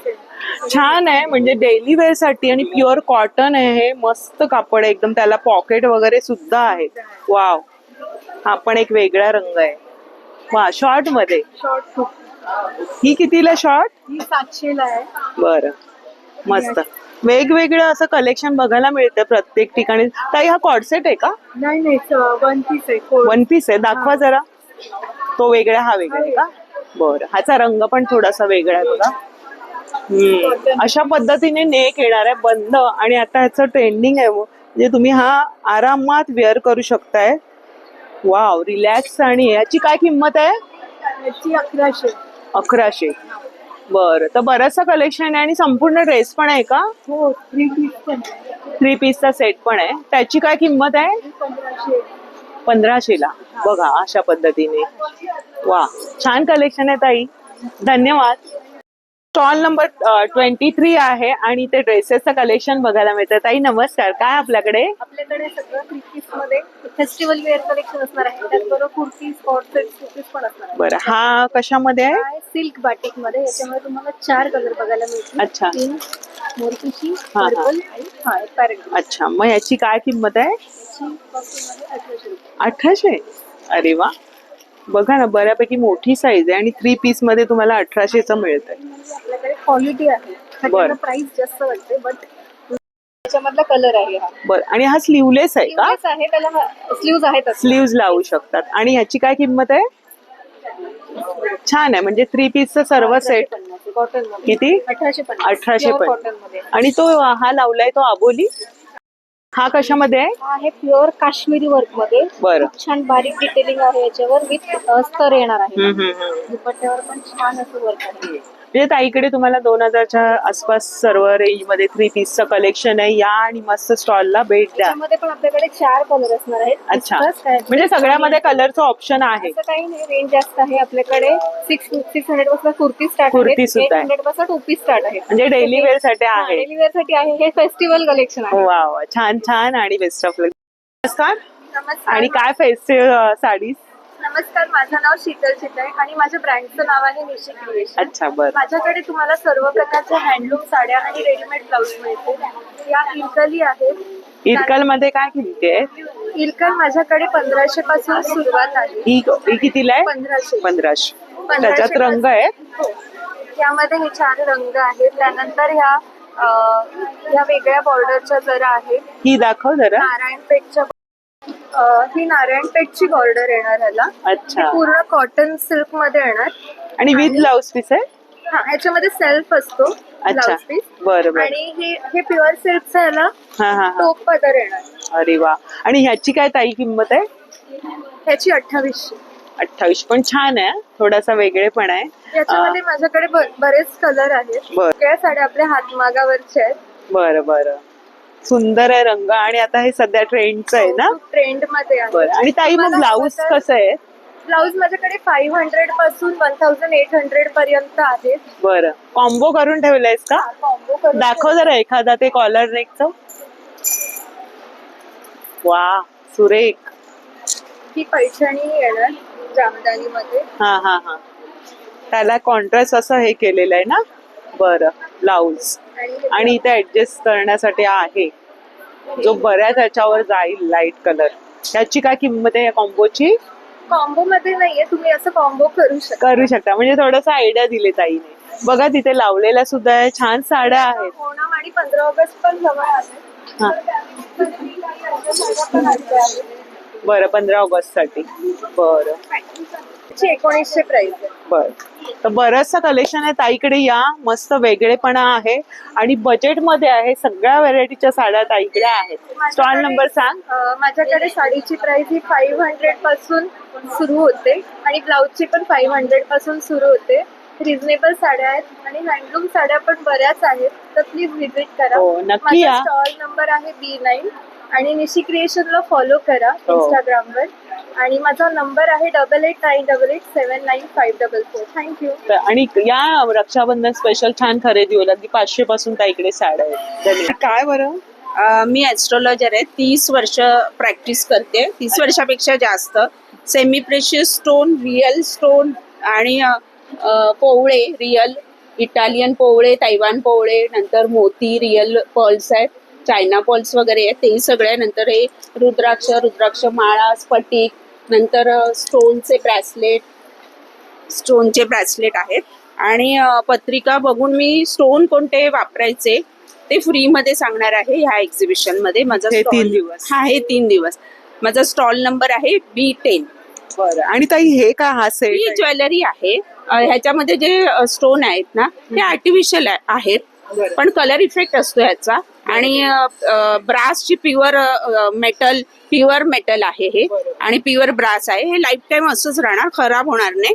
छान आहे. म्हणजे डेली वेअर साठी आणि प्युअर कॉटन आहे. हे मस्त कापड आहे एकदम. त्याला पॉकेट वगैरे सुद्धा आहेत. वाव, हा पण एक वेगळा रंग आहे. वा, शॉर्ट मध्ये. शॉर्ट कुर्ती ही कितीला शॉर्ट? ही 700 ला आहे. बरं, मस्त. वेगवेगळं असं कलेक्शन बघायला मिळतं प्रत्येक ठिकाणी. ताई, हा कॉर्डसेट आहे का? नाही, वन पीस आहे. वन पीस आहे. दाखवा जरा. तो वेगळा, हा वेगळा आहे का? बरं. ह्याचा रंग पण थोडासा वेगळा आहे बघा. अशा पद्धतीने नेक येणार आहे बंद, आणि आता ह्याचं ट्रेंडिंग आहे म्हणजे तुम्ही हा आरामात वेअर करू शकताय. Wow, relax. आणि याची काय किंमत आहे? याची 1100. 1100. बरं, तर बरंचसं कलेक्शन आहे आणि संपूर्ण ड्रेस पण आहे का? हो, 3 पीस पण 3 पीसचा सेट पण आहे. त्याची काय किंमत आहे? 1500. 1500ला. बघा अशा पद्धतीने. वा, छान कलेक्शन आहे ताई, धन्यवाद. स्टॉल नंबर 23 आहे आणि ते ड्रेसेसचं कलेक्शन बघायला मिळतं. ताई नमस्कार, काय आपल्याकडे? आपल्याकडे सगळं 3 पीस मध्ये फेस्टिवल वेअर कलेक्शन असणार आहे. त्याचबरोबर कुर्तीज, कॉट सेट, कुर्तीज पण असणार आहे. बरं, हा कशामध्ये आहे? सिल्क बाटिक मध्ये. याच्यामध्ये तुम्हाला 4 कलर बघायला मिळतील. अच्छा. पिंक, मोरपिशी, हा. पर्पल आणि पॅरेट. अच्छा, मग याची काय किंमत आहे? याची कॉस्टमध्ये 1800 रुपये. 1800. अरे वा, बघा ना, बऱ्यापैकी मोठी साईज आहे आणि 3 पीस मध्ये तुम्हाला 1800चं मिळतंय. आपल्याकडे क्वालिटी आहे. बरं. त्याच्यामुळे प्राइस जास्त वाटते, बट त्याच्यामधला कलर आहे हा. बरं, आणि हा स्लीवलेस आहे का? Sleeveless आहे, त्याला स्लीव्ज आहेत. स्लीव्ज लावू शकतात. आणि ह्याची काय किंमत आहे? छान आहे, म्हणजे 3 पीसचं सर्व सेट कॉटन मध्ये. किती? 1850. 1850. कॉटन मध्ये. आणि तो हा लावलाय तो आबोली, हा कशामध्ये आहे? हा आहे प्युअर काश्मीरी वर्क मध्ये. बरं. खूप छान बारीक डिटेलिंग आहे याच्यावर, विथ स्तर येणार आहे. हम्म, हम्म, हम्म. दुपट्ट्यावर पण छान असं वर्क आहे. म्हणजे ताईकडे तुम्हाला 2000च्या आसपास सर्व रेंज मध्ये 3 पीसचं कलेक्शन आहे. या आणि मस्त स्टॉलला भेट द्या. त्याच्यामध्ये पण आपल्याकडे 4 कलर असणार आहेत. अच्छा, Discuss काय? म्हणजे सगळ्यामध्ये कलरचं ऑप्शन आहे. असं काही नाही, रेंज जास्त आहे आपल्याकडे. 600 पासून कुर्ती स्टार्ट आहे. कुर्ती सुद्धा आहे. 800 पासून टू पीस स्टार्ट आहे. म्हणजे डेली वेअर साठी आहे. डेली वेअर साठी आहे. हे फेस्टिवल कलेक्शन आहे. वा वा, छान छान, आणि बेस्ट ऑफ लक. नमस्कार. नमस्कार. आणि काय फेस्टिव्ह साडीज? नमस्कार, माझं नाव शीतल चितळे आणि माझ्या ब्रँडचं नाव आहे निशी क्रिएशन. अच्छा, बरं. माझ्याकडे तुम्हाला सर्व प्रकारच्या हँडलूम साड्या आणि रेडीमेड ब्लाऊज मिळतील. या इरकली आहेत. इरकल मध्ये काय किमती आहे? इरकल माझ्याकडे 1500 पासून सुरुवात आहे. ही कितीला आहे? 1500. 1500. त्याच्यात रंग आहेत? हो. यामध्ये हे 4 रंग आहेत. त्यानंतर ह्या वेगळ्या बॉर्डरच्या जरा आहेत. ही दाखव जरा. नारायणपेठच्या ही नारायणपेठची बॉर्डर येणार ह्याला. अच्छा. ही पूर्ण कॉटन सिल्क मध्ये येणार. आणि विथ ब्लाउज पीस आहे? हा, ह्याच्यामध्ये सेल्फ असतो अच्छा, ब्लाउज पीस. बरं बरं. आणि हे प्युअर सिल्कचं ह्याला हा हा हा. टोप पदर येणार. अरे वा. आणि ह्याची काय ताई किंमत आहे? ह्याची 2800. 28. पण छान आहे, थोडासा वेगळेपण आहे. याच्यामध्ये माझ्याकडे बरेच कलर आहेत. बरं. त्या साड्या आपल्या हातमागावरच्या आहेत. बरं बरं, सुंदर आहे रंग. आणि आता हे सध्या ट्रेंडचं आहे ना? ट्रेंड मध्ये आहे. बरं. आणि ताई मग ब्लाऊज कसं आहे? ब्लाऊज माझ्याकडे 500 पासून 1800 पर्यंत आहेत. बरं, कॉम्बो करून ठेवलायस का? कॉम्बो करून दाखव जरा एखादा ते कॉलर नेकचं. वा, सुरेख. ही पैठणी येणार जामदानी मध्ये. हा हा हा. त्याला कॉन्ट्रास्ट असं हे केलेलं आहे ना? बरं, ब्लाऊज. आणि इथे ऍडजस्ट करण्यासाठी आहे जो बऱ्याच ह्याच्यावर जाईल, लाईट कलर. त्याची काय किंमत आहे या कॉम्बोची? कॉम्बो मध्ये नाहीये, तुम्ही असं कॉम्बो करू शकता. म्हणजे थोडस आयडिया दिले ताईने. बघा तिथे लावलेल्या सुद्धा आहे, छान साड्या आहेत. ओणम आणि 15 ऑगस्ट पण जवळ आहे. हा. बरं, 15 ऑगस्ट साठी. बरं. 1900 प्राइस आहे. बर, तर बरंचसं कलेक्शन आहे ताईकडे. या, मस्त वेगळेपणा आहे आणि बजेट मध्ये आहे. सगळ्या व्हरायटीच्या साड्या ताईकडे आहेत. स्टॉल नंबर सांग. माझ्याकडे साडीची प्राइस ही 500 पासून सुरू होते आणि ब्लाऊजची पण 500 पासून सुरू होते. रिझनेबल साड्या आहेत आणि हँडलूम साड्या पण बऱ्याच आहेत, तर प्लीज व्हिजिट करा. हो, नक्की या. स्टॉल नंबर आहे B9 आणि निशी क्रिएशनला फॉलो करा इंस्टाग्रामवर. आणि माझा नंबर आहे 8898879544. थँक्यू. आणि या रक्षाबंधन स्पेशल छान खरेदी होईल. अगदी 500 पासून ताईकडे साड्या आहेत. धन्यवाद. काय बरं? मी ॲस्ट्रॉलॉजर आहे. 30 वर्ष प्रॅक्टिस करते. 30 वर्षापेक्षा जास्त. Semi precious stone, real stone आणि पोवळे, रिअल इटालियन पोवळे, तैवान पोवळे, नंतर मोती, रिअल पर्ल्स आहेत, चायना पर्ल्स वगैरे आहेत, ते सगळे. नंतर हे रुद्राक्ष माळा, स्फटिक, नंतर स्टोनचे ब्रॅसलेट आहेत. आणि पत्रिका बघून मी स्टोन कोणते वापरायचे ते फ्रीमध्ये सांगणार आहे ह्या एक्झिबिशनमध्ये. माझा 3 दिवस. हा, हे 3 दिवस. माझा स्टॉल नंबर आहे B10. बरं. आणि ताई हे काय हा ही सेट ज्वेलरी आहे. ह्याच्यामध्ये जे स्टोन आहेत ना ते आर्टिफिशियल आहेत, पण कलर इफेक्ट असतो ह्याचा. आणि ब्रासची प्युअर मेटल आहे हे, आणि प्युअर ब्रास आहे. हे लाईफ टाईम असंच राहणार, खराब होणार नाही.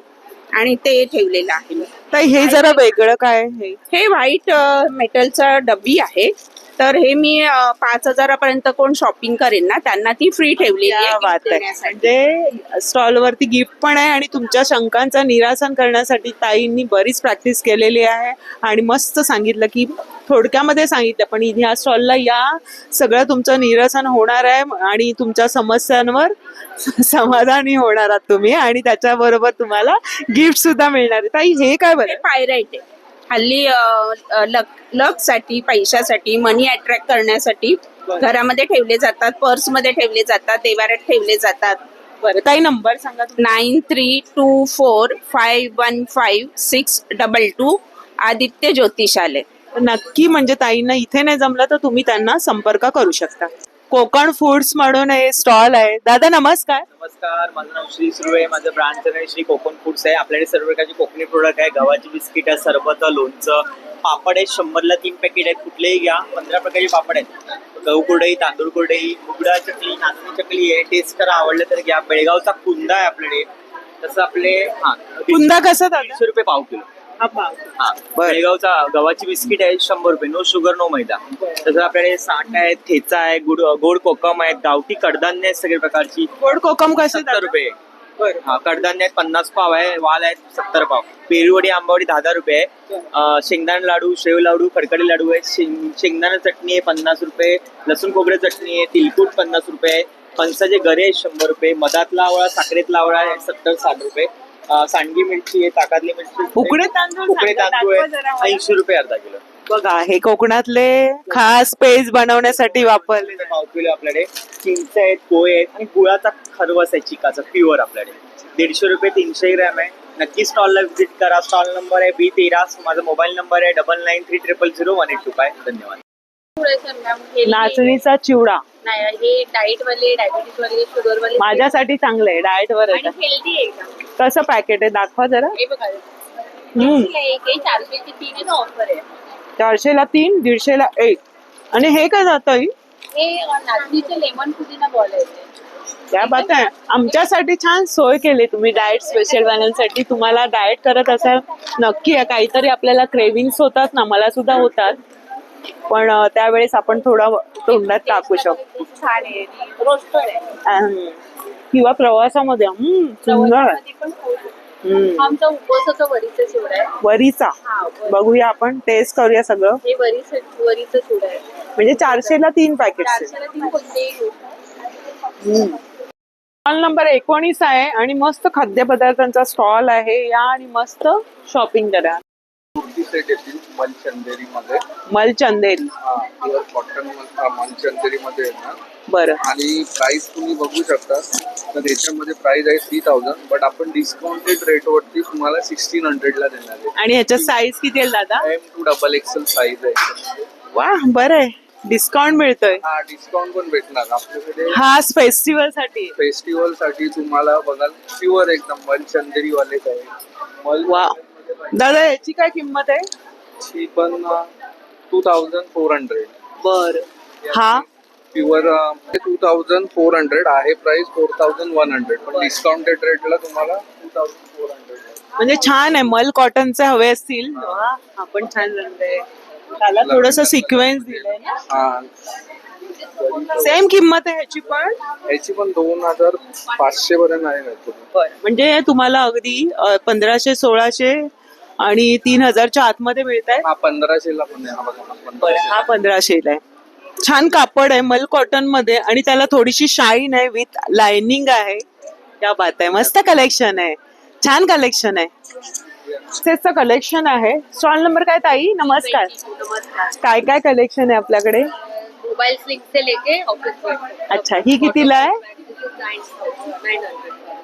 आणि ते ठेवलेलं आहे. ताई हे जरा वेगळं काय आहे? हे व्हाईट मेटलचं डब्बी आहे. तर हे मी 5,000 पर्यंत कोण शॉपिंग करेन ना त्यांना ती फ्री ठेवलेली आहे क्या gift बात आहे. देण्यासाठी. म्हणजे स्टॉल वरती गिफ्ट पण आहे आणि तुमच्या शंकांचं निरासन करण्यासाठी ताईंनी बरीच प्रॅक्टिस केलेली आहे आणि मस्त सांगितलं की थोडक्यामध्ये सांगितलं, पण ह्या स्टॉलला या सगळं तुमचं निरसन होणार आहे आणि तुमच्या समस्यांवर समाधानी होणार आहात तुम्ही, आणि त्याच्याबरोबर तुम्हाला गिफ्ट सुद्धा मिळणार आहे. ताई हे काय हे बरं? पायराईट आहे. हल्ली लक साठी, पैशासाठी, मनी अट्रॅक्ट करण्यासाठी घरामध्ये ठेवले जातात, पर्स मध्ये ठेवले जातात, देवाऱ्यात ठेवले जातात. बरं ताई नंबर सांगा तुम्ही. 9324515622 आदित्य ज्योतिषालय. नक्की, म्हणजे ताईंना इथे नाही जमलं तर तुम्ही त्यांना संपर्क करू शकता. कोकण फूड्स म्हणून हे स्टॉल आहे. दादा नमस्कार. नमस्कार, माझं नाव श्री सुरू आहे. माझं ब्रँडचं नाव श्री कोकण फूड्स आहे. आपल्याकडे सर्व प्रकारचे कोकणी प्रोडक्ट आहे. गव्हाची बिस्किट आहे, सरबत, लोणचं, पापड आहे. 100ला 3 पॅकेट आहेत. कुठलेही घ्या. 15 प्रकारचे पापड आहेत. गहू कुरडई, तांदूळ कुरडई, उघडा चकली, नाचणी चकली आहे. टेस्ट करा, आवडलं तर घ्या. बेळगावचा कुंदा आहे आपल्याकडे. तसं आपले कुंदा कसा दादा? 150 रुपये पाव किलो. हा, बेळगावचा गव्हाची बिस्किट आहे 100 रुपये, नो शुगर नो मैदा. तसं आपल्याकडे साठ आहे, ठेचा आहे, गोड कोकम आहे, गावठी कडधान्य आहेत सगळ्या प्रकारची. गोड कोकम कसे 70 रुपये. हा, कडधान्य आहेत 50 पाव आहे, वाल आहेत 70 पाव. पेरूवडी आंबावडी 10 रुपये आहे. शेंगदाणा लाडू, शेव लाडू, खडखडी लाडू आहे. शेंगदाणा चटणी आहे 50 रुपये. लसूण खोबरे चटणी आहे, तिलकूट 50 रुपये आहे. फणसाचे गरे आहेत 100 रुपये. मधातला आवळा, साखरेतला आवळा आहे 70-60 रुपये. सांडगी मिरची आहे, ताकातली मिरची, उकडे तांदूळ आहे 80 रुपये अर्धा किलो. बघा हे कोकणातले खास पेज बनवण्यासाठी वापरले. पाव किलो आपल्याकडे. चिंच आहेत, पोहे आहेत आणि गुळाचा खरवस आहे चिकाचा प्युअर आपल्याकडे. 150 रुपये 300 ग्रॅम आहे. नक्की स्टॉलला व्हिजिट करा. स्टॉल नंबर आहे B13. माझा मोबाईल नंबर आहे 9933000185. धन्यवाद. नाचणीचा चिवडा नाही, हे डाएट वाले, डायबिटीज वाले, शुगर वाले माझ्यासाठी चांगलं आहे, डाएट वर आहे. हेल्दी आहे एकदम. कसं पॅकेट आहे दाखवा जरा. हे बघा, हम्म. एक 400 ची 3 ऑफर आहे. 400ला 3, 150ला 1. आणि हे काय जातं? हे नाचणीचे लेमन पुदिना बॉल आहे. त्या बात आहे. आमच्यासाठी छान सोय केली तुम्ही डाएट स्पेशल वाल्यांसाठी. तुम्हाला डाएट करत असाल नक्की आहे. काहीतरी आपल्याला क्रेविंग्स होतात ना, मला सुद्धा होतात, पण त्यावेळेस आपण थोडा तोंडात टाकू शकतो. खूप छान आहे, रोस्टर आहे. किंवा प्रवासामध्ये सुंदर आहे. प्रवासामध्ये पण खूप. आमचा उपवासाचा वरीचा चिवडा आहे. वरीचा बघूया आपण, टेस्ट करूया सगळं. हे वरीचं चिवडा आहे. म्हणजे 400ला 3 पॅकेट. 400ला 3 कोणतेही घेऊ. स्टॉल नंबर 19 आहे आणि मस्त खाद्यपदार्थांचा स्टॉल आहे. या आणि मस्त शॉपिंग करा. कुर्ती सेट येतील मलचंदेरी मध्ये. मलचंदेरी प्युअर कॉटन मलचंदेरी मध्ये येणार. बरं. आणि प्राइस तुम्ही बघू शकता. तर याच्यामध्ये प्राइस आहे 3000, बट आपण डिस्काउंटेड रेट वरती तुम्हाला 1600 देणार आहे. आणि ह्याच्या साईज किती आहे दादा? M2 XXL साईज आहे. वा, बरं आहे, डिस्काउंट मिळतोय. हा, डिस्काउंट पण भेटणार आपल्याकडे. हा फेस्टिवल साठी. फेस्टिवल साठी तुम्हाला बघाल प्युअर एकदम मलचंदेरी वाले आहे. वा दादा, याची काय किंमत आहे? ची पण 2400. बर. हा प्युअर 2400 आहे. प्राइस 4100, पण डिस्काउंटेड रेटला तुम्हाला 2400. म्हणजे छान आहे. मल कॉटनचे हवे असतील. आपण छान बनतंय. त्याला थोडस सिक्वेन्स दिलंय ना. हा, सेम किंमत आहे ह्याची पण. याची पण 2500 पर्यंत आहे. म्हणजे तुम्हाला अगदी 1500, 1600 आणि 3000च्या आतमध्ये मिळत आहे. हा 1500 ला पण आहे. हा बघा, 1500. हा 1500 आहे. छान कापड आहे मल कॉटन मध्ये आणि त्याला थोडीशी शाईन आहे, विथ लाइनिंग आहे. त्या बात आहे. मस्त कलेक्शन आहे, छान कलेक्शन आहे. त्याचं कलेक्शन आहे. स्टॉल नंबर काय ताई? नमस्कार. काय काय कलेक्शन आहे आपल्याकडे? मोबाईल स्लिंग से लेके ऑफिस. अच्छा, ही कितीला आहे?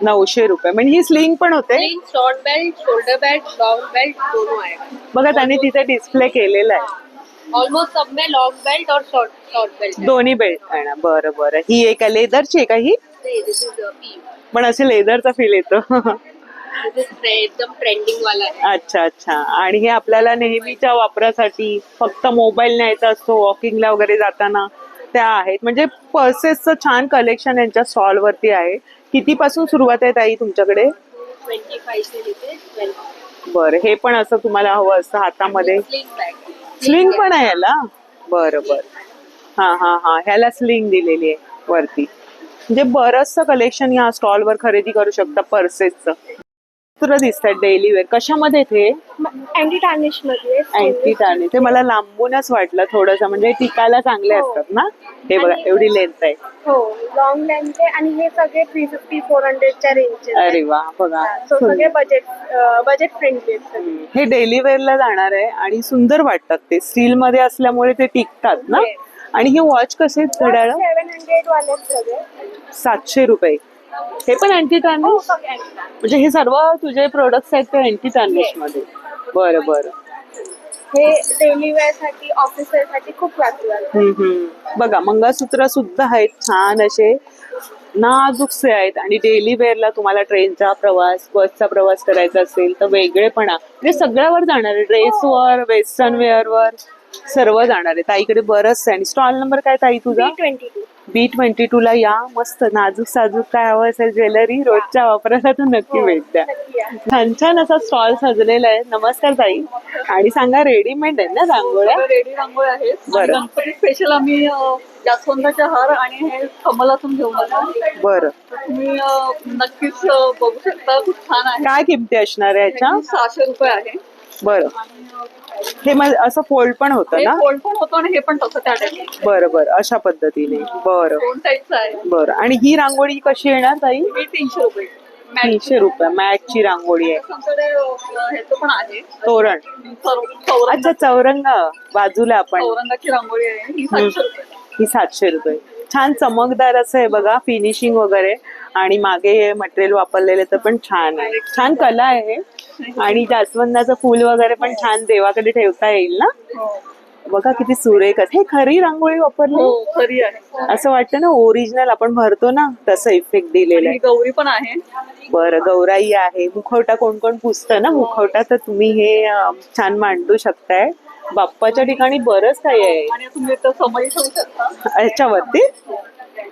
900 रुपये. म्हणजे ही स्लिंग पण होते. Short belt, shoulder belt, long belt दोनों आएगा. बघा त्यांनी तिथे डिस्प्ले केलेला आहे. ऑलमोस्ट सब में लॉन्ग बेल्ट और शॉर्ट बेल्ट. दोन्ही बेल्ट आहे ना. बरं बरं. ही एक लेदरची आहे का ही? पण असे लेदरचा फील येतो. एकदम ट्रेंडिंग वाला आहे. अच्छा अच्छा. आणि हे आपल्याला नेहमीच्या वापरासाठी फक्त मोबाईल न्यायचा असतो वॉकिंगला वगैरे जाताना त्या आहेत. म्हणजे पर्सेसचं छान कलेक्शन यांच्या स्टॉल वरती आहे. कितीपासून सुरुवात आहे ताई तुमच्याकडे? 25 से लेके 12. बरं, हे पण असं तुम्हाला हवं असतं हातामध्ये? स्लिंग पण आहे याला? बरं बरं. हा हा हा, ह्याला स्लिंग दिलेली आहे वरती. म्हणजे बरंचसं कलेक्शन या स्टॉल वर खरेदी करू शकता पर्सेसचं. तुला दिसतात डेली वेअर कशामध्ये ते? अँटी टार्निश मध्ये अँटी टार्निश. ते मला लांबूनच वाटलं थोडंसं, म्हणजे टिकायला चांगले असतात ना. हे बघा एवढी लेंथ आहे. हो, लॉंग लेंथ आहे आणि हे सगळे 350-400 रेंजचे. अरे वा, बघा सगळे बजेट फ्रेंडली आहेत. हे डेली वेअरला जाणार आहे आणि सुंदर वाटतात ते. स्टील मध्ये असल्यामुळे ते टिकतात ना. आणि हे वॉच कसे घड्याळ? 700 वाले सगळे. 700 रुपये. हे पण अँटी टार्निश? म्हणजे हे सर्व तुझे प्रोडक्ट्स आहेत ते अँटी टार्निश मध्ये? बरं बरं. हे डेली वेअर साठी, ऑफिस वेअर साठी खूप वाटलं. बघा मंगळसूत्र सुद्धा आहेत छान असे नाजूकसे आहेत. आणि डेली वेअरला तुम्हाला ट्रेनचा प्रवास, बसचा प्रवास करायचा असेल तर वेगळेपणा म्हणजे सगळ्यावर जाणार आहे. ड्रेसवर, वेस्टर्न वेअरवर सर्व जाणार आहे. ताईकडे बरंच आहे. आणि स्टॉल नंबर काय ताई तुझा? B22 ला या. मस्त नाजूक साजूक काय हवं असेल ज्वेलरी रोजच्या वापराला तर नक्की भेटत्या. छान छान असा स्टॉल सजलेला आहे. नमस्कार ताई. आणि सांगा रेडीमेड आहे ना रांगोळ्या? रेडी रांगोळी आहेत. बरं. गणपती स्पेशल आम्ही जास्वंदाचे हार आणि हे कमलातून घेऊन आलो. बरं, तुम्ही नक्कीच बघू शकता, खूप छान आहे. काय किमती असणार आहे ह्याच्या? 600 रुपये आहे. बरं. हे असं फोल्ड पण होतं हे ना? फोल्ड पण होतो आणि हे पण तसं त्या टाईप. बरं बरं, अशा पद्धतीने. बरं 2 टाईपचं आहे. बरं. आणि ही रांगोळी कशी येणार ताई? हे 300 रुपये. 300 रुपये मॅटची रांगोळी आहे. आमच्याकडे ह्याचं पण आहे. तोरण. अच्छा, चौरंग बाजूला आपण. चौरंगाची रांगोळी आहे. ही 700 रुपये. ही 700 रुपये. छान चमकदार असं आहे बघा, फिनिशिंग वगैरे. आणि मागे हे मटेरियल वापरलेले तर पण छान आहे. छान कला आहे. आणि जास्वंदाचं फूल वगैरे पण छान देवाकडे ठेवता येईल ना. बघा किती सुरेख आहे. हे खरी रांगोळी वापरली? खरी आहे. असं वाटतं ना ओरिजिनल आपण भरतो ना तसं इफेक्ट दिलेला आहे. गौरी पण आहे. बरं, गौराई आहे. मुखवटा कोण कोण पुसतं ना मुखवटा, तर तुम्ही हे छान मांडू शकताय. बाप्पाच्या ठिकाणी बरंच काही आहे. आणि तुम्ही तर समई ठेवू शकता याच्यावरती.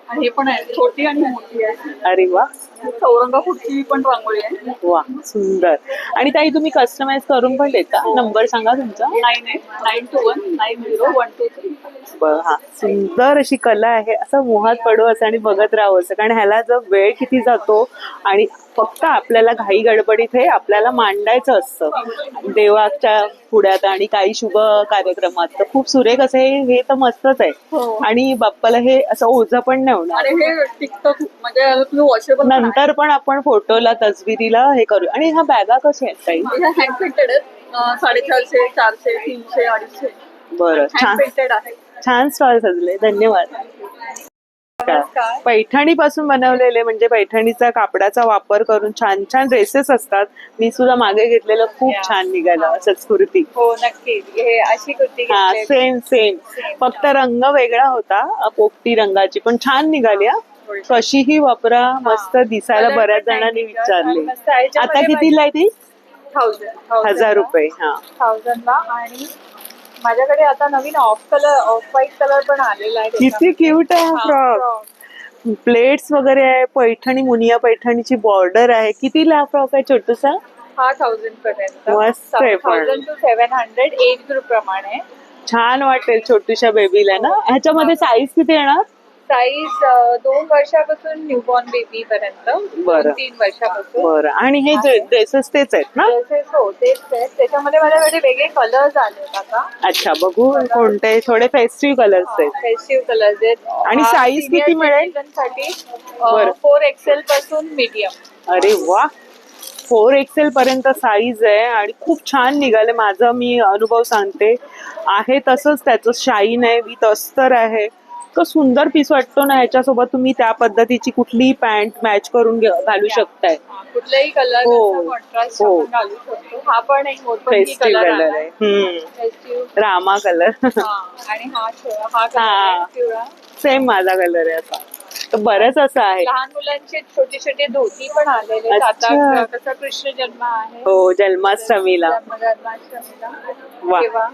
आणि हे पण आहे, छोटी आणि मोठी आहे. अरे वा, चौरंगा पुढची पण रांगोळी आहे. वा सुंदर. आणि ताई तुम्ही कस्टमाइज करून पण देता? नंबर सांगा तुमचा. 9891901223. हा, सुंदर अशी कला आहे. असं मोहात पडू असं आणि बघत राहावं असं. कारण ह्याला जर वेळ किती जातो आणि फक्त आपल्याला घाई गडबडीत हे आपल्याला मांडायचं असतं देवाच्या पुढ्यात आणि काही शुभ कार्यक्रमात. तर खूप सुरेख असं हे तर मस्तच आहे. आणि बाप्पाला हे असं ओझं पण नाही होणार. आणि हे टिकतं खूप, म्हणजे तुम्ही वॉशेबल नंतर पण आपण फोटोला तसबिरीला हे करू. आणि ह्या बॅगा कशा आहेत ताई? हँड पेंटेड आहेत. 450, 400, 300, 250. बरं, छान पेंटेड आहे. छान स्टॉल सजले. धन्यवाद. पैठणी पासून बनवलेले म्हणजे पैठणीचा कापडाचा वापर करून छान छान ड्रेसेस असतात. मी सुद्धा मागे घेतलेलं खूप छान निघालं असंच कुर्ती. हो नक्की. हे अशी कुर्ती हा, सेम सेम. फक्त रंग वेगळा होता, पोपटी रंगाची, पण छान निघाली. कशीही वापरा, मस्त दिसायला. बऱ्याच जणांनी विचारले. आता कितीला आहे ती? 1000 रुपये. हा, 1000 ला. आणि माझ्याकडे आता नवीन ऑफ व्हाईट कलर पण आलेला आहे. किती क्यूट आहे फ्रॉक. प्लेट्स वगैरे आहे. पैठणी, मुनिया पैठणीची बॉर्डर आहे. कितीला फ्रॉक आहे छोटूसा? हा 1000 पर्यंत. मस्त आहे पण. 1000 to 700 एज ग्रुप प्रमाणे. छान वाटेल छोटूशा बेबीला ना. ह्याच्यामध्ये साईज किती येणार? साईज 2 वर्षापासून न्यूबॉर्न बेबी पर्यंत. बरं. 3 वर्षापासून. बरं. आणि हे ड्रेसेस तेच आहेत ना? ड्रेसेस हो तेच आहेत. त्याच्यामध्ये माझ्याकडे वेगळे कलर्स आले आता. अच्छा, बघू कोणते. थोडे फेस्टिव्ह कलर्स आहेत. फेस्टिव्ह कलर्स आहेत. आणि साईज किती मिळेल? साठी बरं. 4XL पासून मीडियम. अरे वा, 4XL पर्यंत साईज आहे. आणि खूप छान निघाले. माझा मी अनुभव सांगते आहे तसंच. त्याचं शाईन आहे, विथ अस्तर आहे. तो सुंदर पीस वाटतो ना. ह्याच्यासोबत तुम्ही त्या पद्धतीची कुठलीही पॅन्ट मॅच करून घालू शकताय. कुठलाही कलर कॉन्ट्रास्ट घालू शकतो. हा पण एक फेस्टिव्ह कलर आहे. रामा कलर. आणि हा कलर पिवळा. सेम माझा कलर आहे असा. तर बरंच असं आहे. लहान मुलांचे छोटे छोटे धोती पण आलेले आहेत. अच्छा. आता कसा कृष्ण जन्म आहे हो, जन्माष्टमीला. जन्माष्टमीला वा. तेव्हा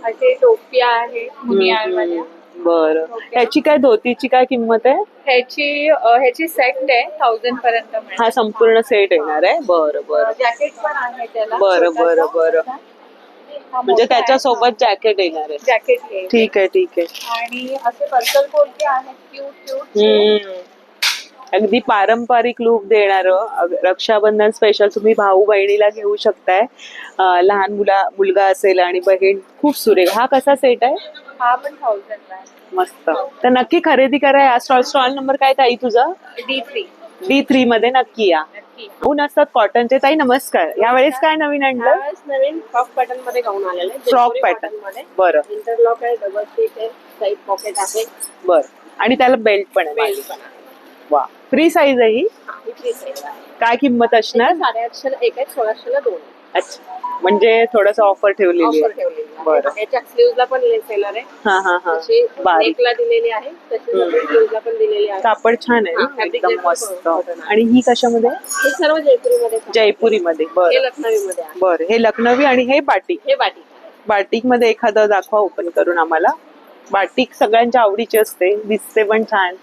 असे टोप्या आहेत मुनियाळवाल्या. बरं, ह्याची काय धोतीची काय किंमत आहे? ह्याची सेट आहे 1000 पर्यंत मिळेल. हा संपूर्ण सेट येणार आहे. बरं बरं जॅकेट पण आहे त्याला. बरं बरं बरं. हा म्हणजे मोठा आहे. त्याच्यासोबत जॅकेट येणार आहे. जॅकेट आहे. ठीक आहे ठीक आहे. आणि असे पर्सल कोलके आहेत क्यूट क्यूट. हम्म. अगदी पारंपरिक लुक देणार. रक्षाबंधन स्पेशल तुम्ही भाऊ बहिणीला घेऊ शकताय. लहान मुलगा असेल आणि बहीण, खूप सुरेख. हा कसा सेट आहे? हा पण 1000 ला आहे. मस्त. तर नक्की खरेदी करा. या स्टॉल नंबर काय ताई तुझा? D3. D3 मध्ये नक्की या. नक्की. गाऊन असतात कॉटनचे. ताई नमस्कार. यावेळेस काय नवीन आणलं? यावेळेस नवीन फ्रॉक पॅटर्न मध्ये गाऊन आलेले आहे. फ्रॉक जयपुरी पॅटर्न. cotton मध्ये. बरं इंटरलॉक आहे, डबल स्टिच आहे, साईड पॉकेट आहे. बरं. आणि त्याला बेल्ट पण आहे. बेल्ट पण आहे. वा. फ्री साईज आहे ही. ही free size आहे. काय किंमत असणार? 850 ला एक आहे, 1600 ला 2 आहे. अच्छा, म्हणजे थोडस ऑफर ठेवलेली ऑफर आहे. ठेवलेली आहे. बरं. याच्या स्लीव्हला पण लेस येणार आहे. हा हा हा. तशी बारीक. नेकला दिलेली आहे, तशी स्लीव्हला पण दिलेली आहे. कापड छान आहे हा, ना? fabric एकदम जयपूर मस्त. cotton आहे. आणि ही कशामध्ये? हे सर्व जयपुरीमध्ये आहे. जयपुरी मध्ये. हे बरं लखनवी मध्ये आहे. बरं. हे लखनवी आणि हे बाटिक. हे बाटिक. बाटिक मध्ये एखादं दाखवा ओपन करून आम्हाला. बाटिक सगळ्यांच्या आवडीची असते, दिसते पण छान.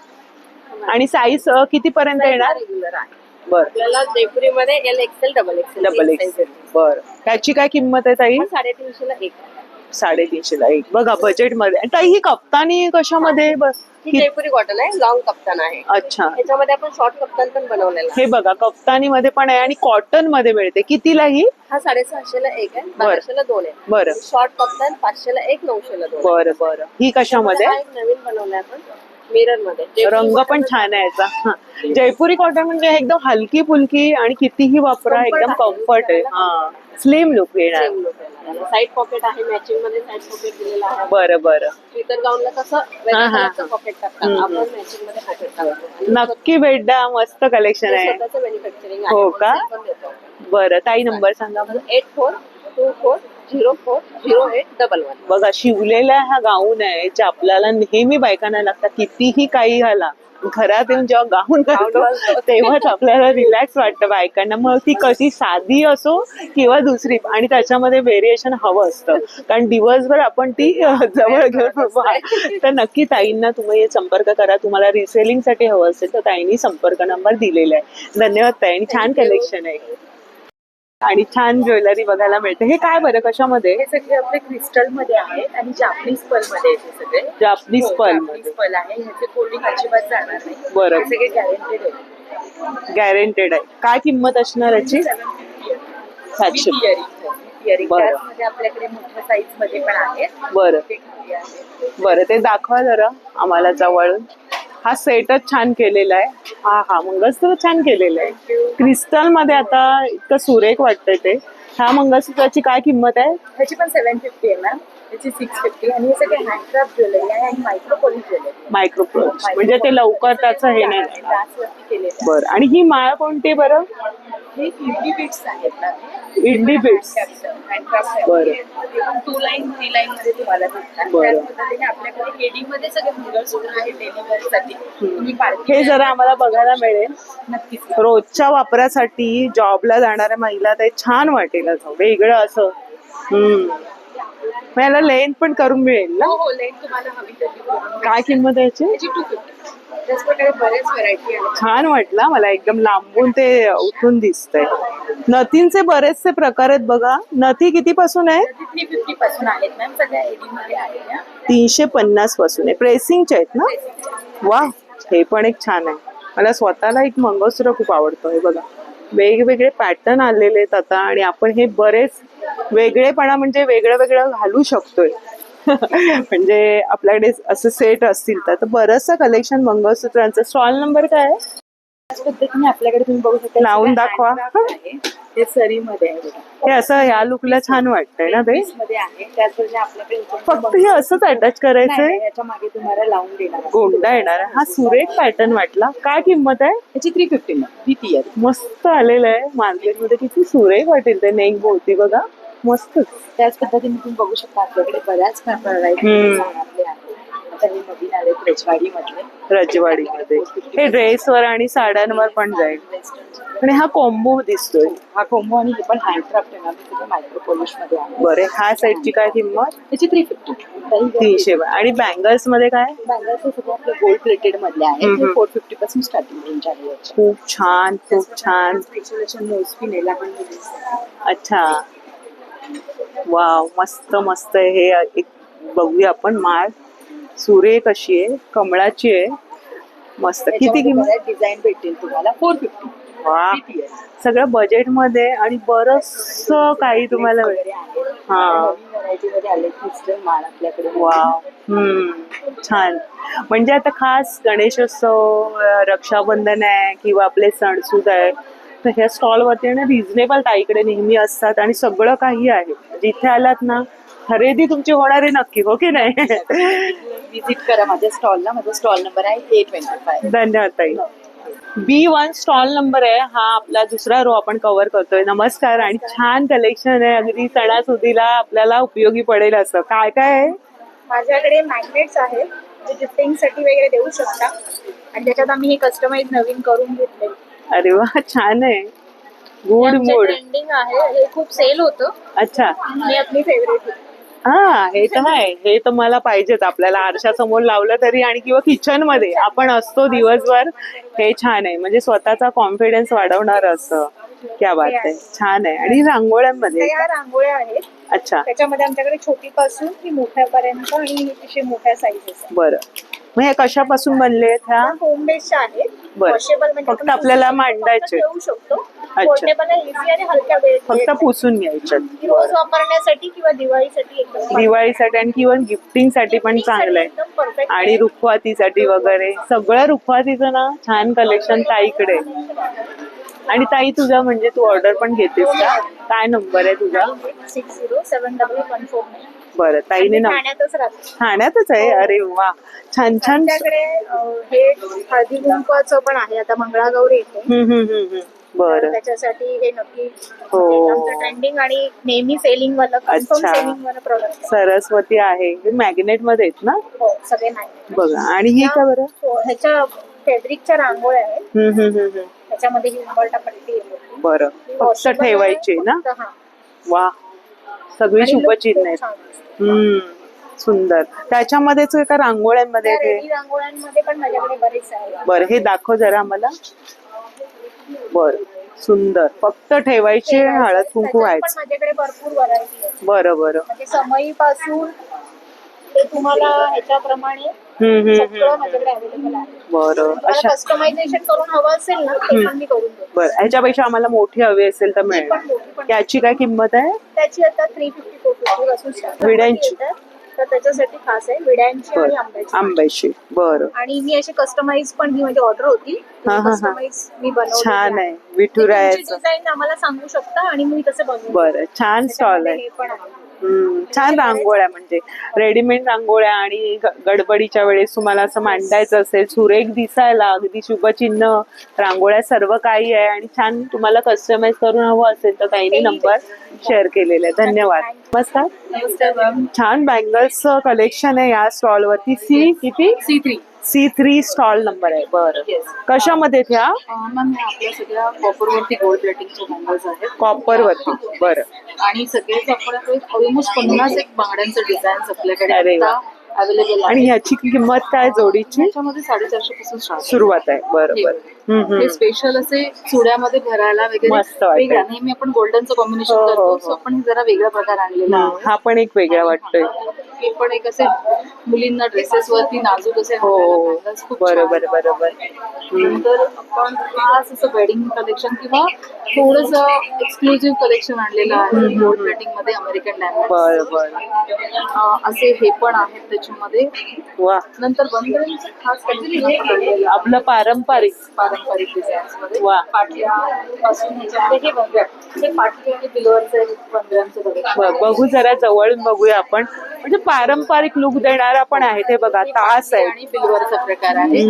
आणि साईज किती पर्यंत येणार? रेग्युलर आहे. बरं. आपल्याला जयपुरीमध्ये LXL, double XL double x. बरं. त्याची काय किंमत आहे ताई? 350 ला एक आहे. 350 ला एक. बघा बजेट मध्ये. आणि ताई ही कप्तानी कशामध्ये? ही जयपुरी कॉटन आहे, लॉंग कप्तान आहे. अच्छा. त्याच्यामध्ये आपण शॉर्ट कप्तान पण बनवलेला आहे. हे बघा कप्तानी मध्ये पण आहे आणि कॉटन मध्ये मिळते. कितीला ही? हा 650 ला एक आहे, 1200 ला 2 आहे. बरं शॉर्ट कप्तान 500 ला एक, 900 ला 2. बरं बरं. ही कशामध्ये? हा एक नवीन बनवलाय आपण मिरर मध्ये. रंग पण छान आहे याचा. हा. जयपुरी कॉटन म्हणजे एकदम हलकी फुलकी आणि कितीही वापरा एकदम कम्फर्ट आहे. हा. स्लिम लुक येणार. साईड पॉकेट आहे, मॅचिंग मध्ये साईड पॉकेट दिलेला आहे. बरं बरं. इतर गाऊनला कसं पॉकेट टाकतात, आपण मॅचिंग मध्ये पॉकेट टाकतो. नक्की भेट द्या. मस्त कलेक्शन आहे. स्वतःचं मॅन्युफॅक्चरिंग हो का? बरं. ताई नंबर सांगा. 8424040811. बघा शिवलेला हा गाऊन आहे जे आपल्याला नेहमी बायकांना लागतात. कितीही काही घाला, घरात येऊन जेव्हा गाऊन घालतो तेव्हाच आपल्याला रिलॅक्स वाटतं बायकांना. मग ती कशी साधी असो किंवा दुसरी. आणि त्याच्यामध्ये व्हेरिएशन हवं असतं, कारण दिवसभर आपण ती जवळ घेऊन. तर नक्की ताईंना तुम्ही संपर्क करा. तुम्हाला रिसेलिंग साठी हवं असेल तर ताईंनी संपर्क नंबर दिलेला आहे. धन्यवाद ताई. आणि छान कलेक्शन आहे आणि छान ज्वेलरी बघायला मिळते. हे काय बरं कशामध्ये? हे सगळे आपले क्रिस्टल मध्ये आहेत आणि जापनीज पर्ल मध्ये आहेत हे सगळे. जापनीज पर्ल जापनीज पर्ल आहे. ह्याचे कोल्डिंग अजिबात जाणार नाही. बरं. हे सगळे गॅरेंटेड आहेत. गॅरेंटेड आहे. काय किंमत असणार याची? 700. इयरिंग बरं. त्यामध्ये आपल्याकडे मोठ्या साईज मध्ये पण आहेत. बरं ते खाली आहे. बरं. ते दाखवा जरा आम्हाला जवळून. हा सेटच छान केलेला आहे. हा हा मंगळसूत्र छान केलेलं आहे क्रिस्टल मध्ये. आता इतकं सुरेख वाटतंय ते. ह्या मंगळसूत्राची काय किंमत आहे? ह्याची पण 750 आहे मॅम. त्याची 650. आणि हे सगळे हँडक्राफ्ट ज्वेलरी आहे आणि मायक्रो पॉलिश ज्वेलरी. मायक्रोप्रोच म्हणजे ते लवकर त्याचं हे नाही. ग्लासवरती केलेलं बरं. आणि ही माळ कोणती बरं? हे इडली बीट्स आहेत ना. इडली बीट्स. हँडक्राफ्ट. बरं. 2 लाईन 3 लाईन मध्ये तुम्हाला भेटतात. बरं. त्याच पद्धतीने आपल्याकडे हेडी मध्ये सगळे मंगळसूत्र आहेत डेली वेअर साठी. तुम्ही हे जरा आम्हाला बघायला मिळेल. नक्कीच. रोजच्या वापरासाठी जॉबला जाणाऱ्या महिला ते छान वाटेल असं वेगळं असं. मला लेंथ पण करून मिळेल ना? हो लेंथ तुम्हाला हवी तशी. काय किंमत आहे याची? त्याची 250. त्याच प्रकारे बरेच व्हरायटी आहेत. छान वाटला मला. एकदम लांबून ते उठून दिसतंय. नथींचे बरेचसे प्रकार आहेत बघा. नथी किती पासून आहे? 350 पासून आहेत मॅम. सगळ्या एडी मध्ये आहेत या. 350 पासून आहे. प्रेसिंगचे आहेत ना? वा. हे पण एक छान आहे. मला स्वतःला एक मंगळसूत्र खूप आवडतं. हे बघा वेगवेगळे पॅटर्न आलेले आहेत आता. आणि आपण हे बरेच वेगळेपणा म्हणजे वेगळं वेगळं घालू शकतोय. म्हणजे आपल्याकडे असं सेट असतील तर बरंचसं कलेक्शन मंगळसूत्रांचं. स्टॉल नंबर काय आहे? त्याच पद्धतीने आपल्याकडे तुम्ही बघू शकता. लावून दाखवा. ते सरी मध्ये आहे बघा. हे असं ह्या लुकला छान वाटतंय ना ते. मध्ये आहे. त्याचबरोबर आपल्याकडे फक्त हे असंच अटॅच करायचंय. याच्या मागे तुम्हाला लावून देणार. गोंडा येणार आहे. हा सुरेख पॅटर्न वाटला. काय किंमत आहे? याची 350 ही इयरिंग. मस्त आलेलं आहे मार्केटमध्ये. किती सुरेख वाटेल ते नेक भोवती बघा. मस्त. त्याच पद्धतीने तुम्ही बघू शकता आपल्याकडे बऱ्याच व्हरायटी आहेत. आता हे नवीन आले रजवाडी मधले रजवाडीमध्ये हे ड्रेसवर आणि साड्यांवर पण जाईल. आणि हा कॉम्बो दिसतोय. हा कोंबो आणि हे पण हँडक्राफ्ट आहे ना, ते सगळं मायक्रो पॉलिश मध्ये आहे. बरे ह्या सेटची काय किंमत? त्याची 350. 300. आणि बँगल्स मध्ये काय? बँगल्स हे सगळे आपले गोल्ड प्लेटेड मधले आहेत. 450 पासून स्टार्टिंग रेंज आहे याची. खूप छान, खूप छान. स्पेशल अशा मोस्टली नेला पण अच्छा, वाव, मस्त मस्त आहे. हे एक बघूया आपण माळ. सुरेख अशी आहे, कमळाची आहे, मस्त. किती किंमत? डिझाईन भेटेल तुम्हाला 450. वा, सगळं बजेट मध्ये आणि बरस काही तुम्हाला हा. व्हरायटी मध्ये आले क्रिस्टल माळ आपल्याकडे. वाव, छान. म्हणजे आता खास गणेशोत्सव, रक्षाबंधन आहे किंवा आपले सणसूद आहे, तर ह्या स्टॉलवरती ना रिझनेबल ताईकडे नेहमी असतात आणि सगळं काही आहे. जिथे आलात ना खरेदी तुमची होणार आहे नक्की, हो की नाही? विजिट करा माझ्या स्टॉलला. माझा स्टॉल नंबर आहे A25. धन्यवाद ताई. B1 स्टॉल नंबर आहे हा. आपला दुसरा रो आपण कव्हर करतोय. नमस्कार. आणि छान कलेक्शन आहे, अगदी सणासुदीला आपल्याला उपयोगी पडेल असं. काय काय आहे? माझ्याकडे मॅग्नेट्स आहेत जे गिफ्टिंग साठी वगैरे देऊ शकता आणि त्याच्यात आम्ही हे कस्टमाइज नवीन करून घेतले. अरे वा, छान आहे. Good mood. ट्रेंडिंग आहे, हे खूप सेल होतं. अच्छा, ही आपली फेवरेट आहे. हा, हे तर आहे. हे तर मला पाहिजेत. आपल्याला आरशासमोर लावलं तरी आणि किंवा किचन मध्ये आपण असतो दिवसभर. हे छान आहे, म्हणजे स्वतःचा कॉन्फिडन्स वाढवणार असं. क्या बात आहे, छान आहे. आणि रांगोळ्यांमध्ये ह्या रांगोळ्या आहेत. अच्छा, त्याच्यामध्ये आमच्याकडे छोटी पासून ती मोठ्यापर्यंत आणि असे मोठ्या साईजेस आहेत. बरं. मग हे कशापासून बनले आहेत ह्या? होम बेसच्या आहेत. बरं. वॉशेबल म्हणजे फक्त आपण आपल्याला पुसून मांडायचे. ठेवू शकतो. पोर्टेबल आहे, इझी आणि हलक्या वेळेत फक्त पुसून घ्यायच्यात. रोज वापरण्यासाठी किंवा दिवाळीसाठी एकदम दिवाळीसाठी आणि किंवा गिफ्टिंग साठी पण चांगलं आहे. एकदम परफेक्ट. आणि रुखवातीसाठी वगैरे सगळं रुखवातीचं ना छान कलेक्शन ताईकडे. आणि ताई तुझा म्हणजे तू ऑर्डर पण घेतेस का? काय नंबर आहे तुझा? 60711149. बरं, ताईने नंबर ठाण्यातच राहतो. ठाण्यातच आहे. अरे वा, छान छान. आमच्याकडे हे हळदी कुंकवाचं पण आहे. आता मंगळागौर येते. बरं, त्याच्यासाठी हे नक्की हो. आमचं ट्रेंडिंग आणि नेहमी सेलिंग वाला कन्फर्म अच्छा. सेलिंग वाला प्रोडक्ट. सरस्वती आहे. हे मॅग्नेट मध्ये आहेत ना? हो, सगळे नाही. बघा. आणि ही का बरं? ह्याच्या फॅब्रिकच्या रांगोळ्या आहेत. त्याच्यामध्ये ही उंबरटा पट्टी येते. बरं, फक्त ठेवायचे ना? फक्त, हा. वा, सगळी आणि look शुभचिन्ह खूप आहेत. छान दिसतं. सुंदर. त्याच्यामध्येच का रांगोळ्यांमध्ये त्या ते? रेडी रांगोळ्यांमध्ये पण माझ्याकडे बरेच आहे. बरं, हे दाखव जरा आम्हाला. बरं, सुंदर. फक्त ठेवायचे, हळद कुंकू त्याच्यात आहेत. पण माझ्याकडे भरपूर व्हरायटी आहे. बरं बरं. म्हणजे समई पासून ते तुम्हाला ह्याच्याप्रमाणे सगळं माझ्याकडे अवेलेबल आहे. बरं, अशा. कस्टमायझेशन करून हवं असेल ना ते पण मी करून देतो. बरं, ह्याच्यापेक्षा आम्हाला मोठी हवी असेल तर मिळेल. पण मोठी पण याची काय किंमत आहे? त्याची आता 350-450 पासून start विड्यांची? येतात. तर त्याच्यासाठी खास आहे विड्यांची आणि बरं, आंब्याची. आंब्याची. बरं, आणि मी अशी कस्टमाइज पण ही म्हणजे ऑर्डर होती. हा. कस्टमाइज मी बनवली. छान आहे. विठुरायाचं. डिझाईन आम्हाला सांगू शकता आणि मी तसे बनवू. बरं, छान स्टॉल आहे. हे पण आहे. छान रांगोळ्या, म्हणजे रेडीमेड रांगोळ्या. आणि गडबडीच्या वेळेस तुम्हाला असं मांडायचं असेल, सुरेख दिसायला, अगदी शुभचिन्ह रांगोळ्या सर्व काही आहे. आणि छान तुम्हाला कस्टमाइज करून हवं असेल तर काही नंबर शेअर केलेला आहे. धन्यवाद. नमस्कार. नमस्कार मॅम. छान बँगल्सचं कलेक्शन आहे या स्टॉल वरती. किती? C3 स्टॉल नंबर आहे. बरं, कशामध्ये त्या? मॅम आपल्या सगळ्या कॉपर वरती गोल्ड प्लेटिंगच्या बँगल्स आहेत. कॉपर वरती. बरं. आणि सगळेच आपल्याकडे ऑलमोस्ट 50 एक बांगड्यांचं डिझाईन्स आपल्याकडे अरे वा. अवेलेबल आणि ह्याची किंमत काय जोडीची? त्याच्यामध्ये 450 पासून स्टार्ट सुरुवात आहे. बरोबर. हे स्पेशल असे चुड्यामध्ये भरायला वगैरे मस्त वाटतंय. वेगळा. नेहमी आपण गोल्डनचं कॉम्बिनेशन हो, हो, करतो, हो. सो आपण हे जरा वेगळा प्रकार आणलेला आहे. हा पण एक वेगळा वाटतोय. हे पण एक असे मुलींना ड्रेसेस वरती नाजूक असे हो, bangles खूप छान बरोबर आहेत. बरोबर. नंतर आपण खास असं वेडिंग कलेक्शन किंवा थोडस एक्सक्लुझिव्ह कलेक्शन आणलेलं आहे गोल्ड प्लेटिंग मध्ये अमेरिकन डायमंड. बरोबर. असे हे पण आहेत त्याच्यामध्ये. वा, नंतर बंगल्यांचं खास काहीतरी हे आणलेलं आहे. आपलं पारंपरिक. पारंपरिक डिझाईन्स मध्ये वा. पाटल्या पासून ह्याच्यामध्ये हे बंगळ, हे पाटली आणि पिलोवरचं बंगळ्यांचं बघा. बघू जरा जवळून बघूया आपण. म्हणजे पारंपरिक लुक देणारा पण आहे. ते बघा, तास आहे आणि पिलोवरचा प्रकार आहे.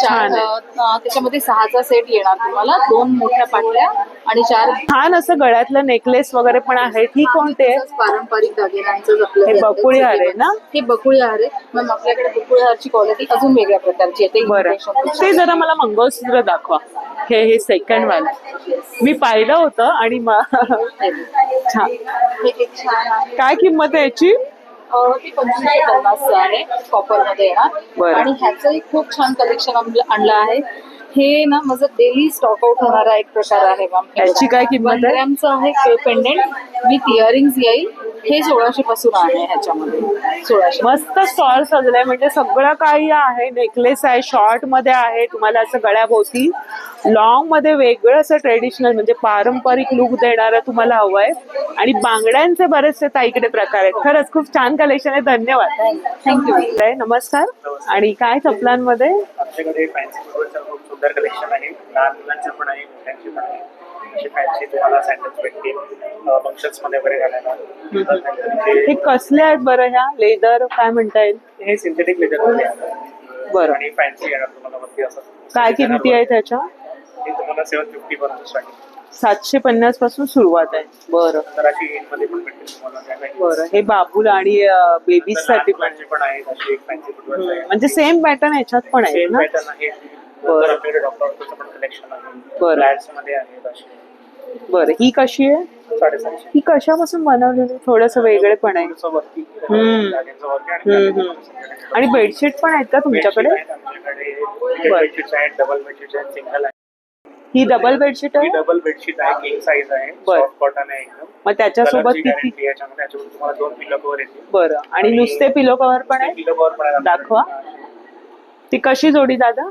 छान आहे. त्याच्यामध्ये 6चा सेट येणार तुम्हाला, 2 मोठ्या पाटल्या आणि 4 छान असं गळ्यातलं नेकलेस वगैरे पण आहे. ही कोणते आहे? पारंपरिक दागिन्यांचं आपलं हे हे आहे. बकुळी हार आहे ना? हे बकुळी हार आहे. मग आपल्याकडे बकुळी हारची क्वालिटी अजून वेगळ्या प्रकारची आहे. बरं, ते जरा मला मंगळसूत्र दाखवा. हे सेकंड वाला मी पाहिलं होतं आणि छान. हे एक छान आहे. काय किंमत आहे याची? ते 2550 आहे, कॉपर मध्ये येणार. बरं. आणि ह्याचंही खूप छान कलेक्शन आणलं आहे. हे ना माझं डेली स्टॉक आउट होणारा एक प्रकार आहे मॅम. याची काय किंमत आहे? 1 ग्रॅमचं आहे पेंडेंट विथ इयरिंग्स येईल. हे 1600 पासून आहे. ह्याच्यामध्ये 1600. मस्त स्टॉल सजलाय, म्हणजे सगळं काही आहे. नेकलेस आहे, शॉर्ट मध्ये आहे, तुम्हाला असं गळ्याभोवती. लॉंग मध्ये वेगळं असं ट्रेडिशनल म्हणजे पारंपरिक लुक देणारं तुम्हाला हवंय. आणि बांगड्यांचे बरेचसे ताईकडे प्रकार आहेत. खरंच खूप छान कलेक्शन आहे. धन्यवाद, थँक्यू. नमस्कार. आणि काय चपलांमध्ये? आमच्याकडे फॅन्सी फुटवेअरचं खूप सुंदर कलेक्शन आहे. लहान मुलांचं पण आहे, मोठ्यांचे पण आहे. असे फॅन्सी तुम्हाला सॅन्डल्स भेटतील फंक्शन्स मध्ये वगैरे घालायला. हे कसले आहेत बरं? ह्या लेदर काय म्हणता येईल? हे सिंथेटिक लेदर मध्ये आहे. बरं. आणि फॅन्सी येणार तुम्हाला वरती असं. काय किमती आहे त्याच्या? हे तुम्हाला 750 पर्यंत स्टार्टिंग. 750 पासून सुरुवात आहे. बरं तर अशी एज मध्ये पण भेटतील तुम्हाला. बरं. हे बाबूल आणि बेबीज साठी पण पण आहे. अशी एक फॅन्सी फुटवेअर आहे. म्हणजे सेम पॅटर्न याच्यात पण आहे सेम ना? पॅटर्न आहे. तर आपल्याकडे डॉक्टरचं पण कलेक्शन आहे. बरं. फ्लॅट्स मध्ये आहेत अशी. बरं. ही कशी आहे? 750. ही कशापासून बनवलेली? थोडस वेगळे पण आहे. थोडंसं वरती हम्म. जागेचं वरती आणि आणि बेडशीट पण आहेत का तुमच्याकडे? आमच्याकडे बेडशीट आहेत, डबल बेडशीट आहेत, सिंगल आहे. ही डबल बेडशीट ही आहे? डबल बेडशीट आहे, किंग साईज आहे, बरं. सॉफ्ट कॉटन आहे एकदम. मग त्याच्यासोबत कलरची किती? गॅरंटी याच्यामध्ये. याच्यामध्ये तुम्हाला 2 पिलो कव्हर येतील. बरं. आणि नुसते पिलो कव्हर पण आहे? पिलो कव्हर पण आहे. दाखवा. ती कशी जोडी दादा?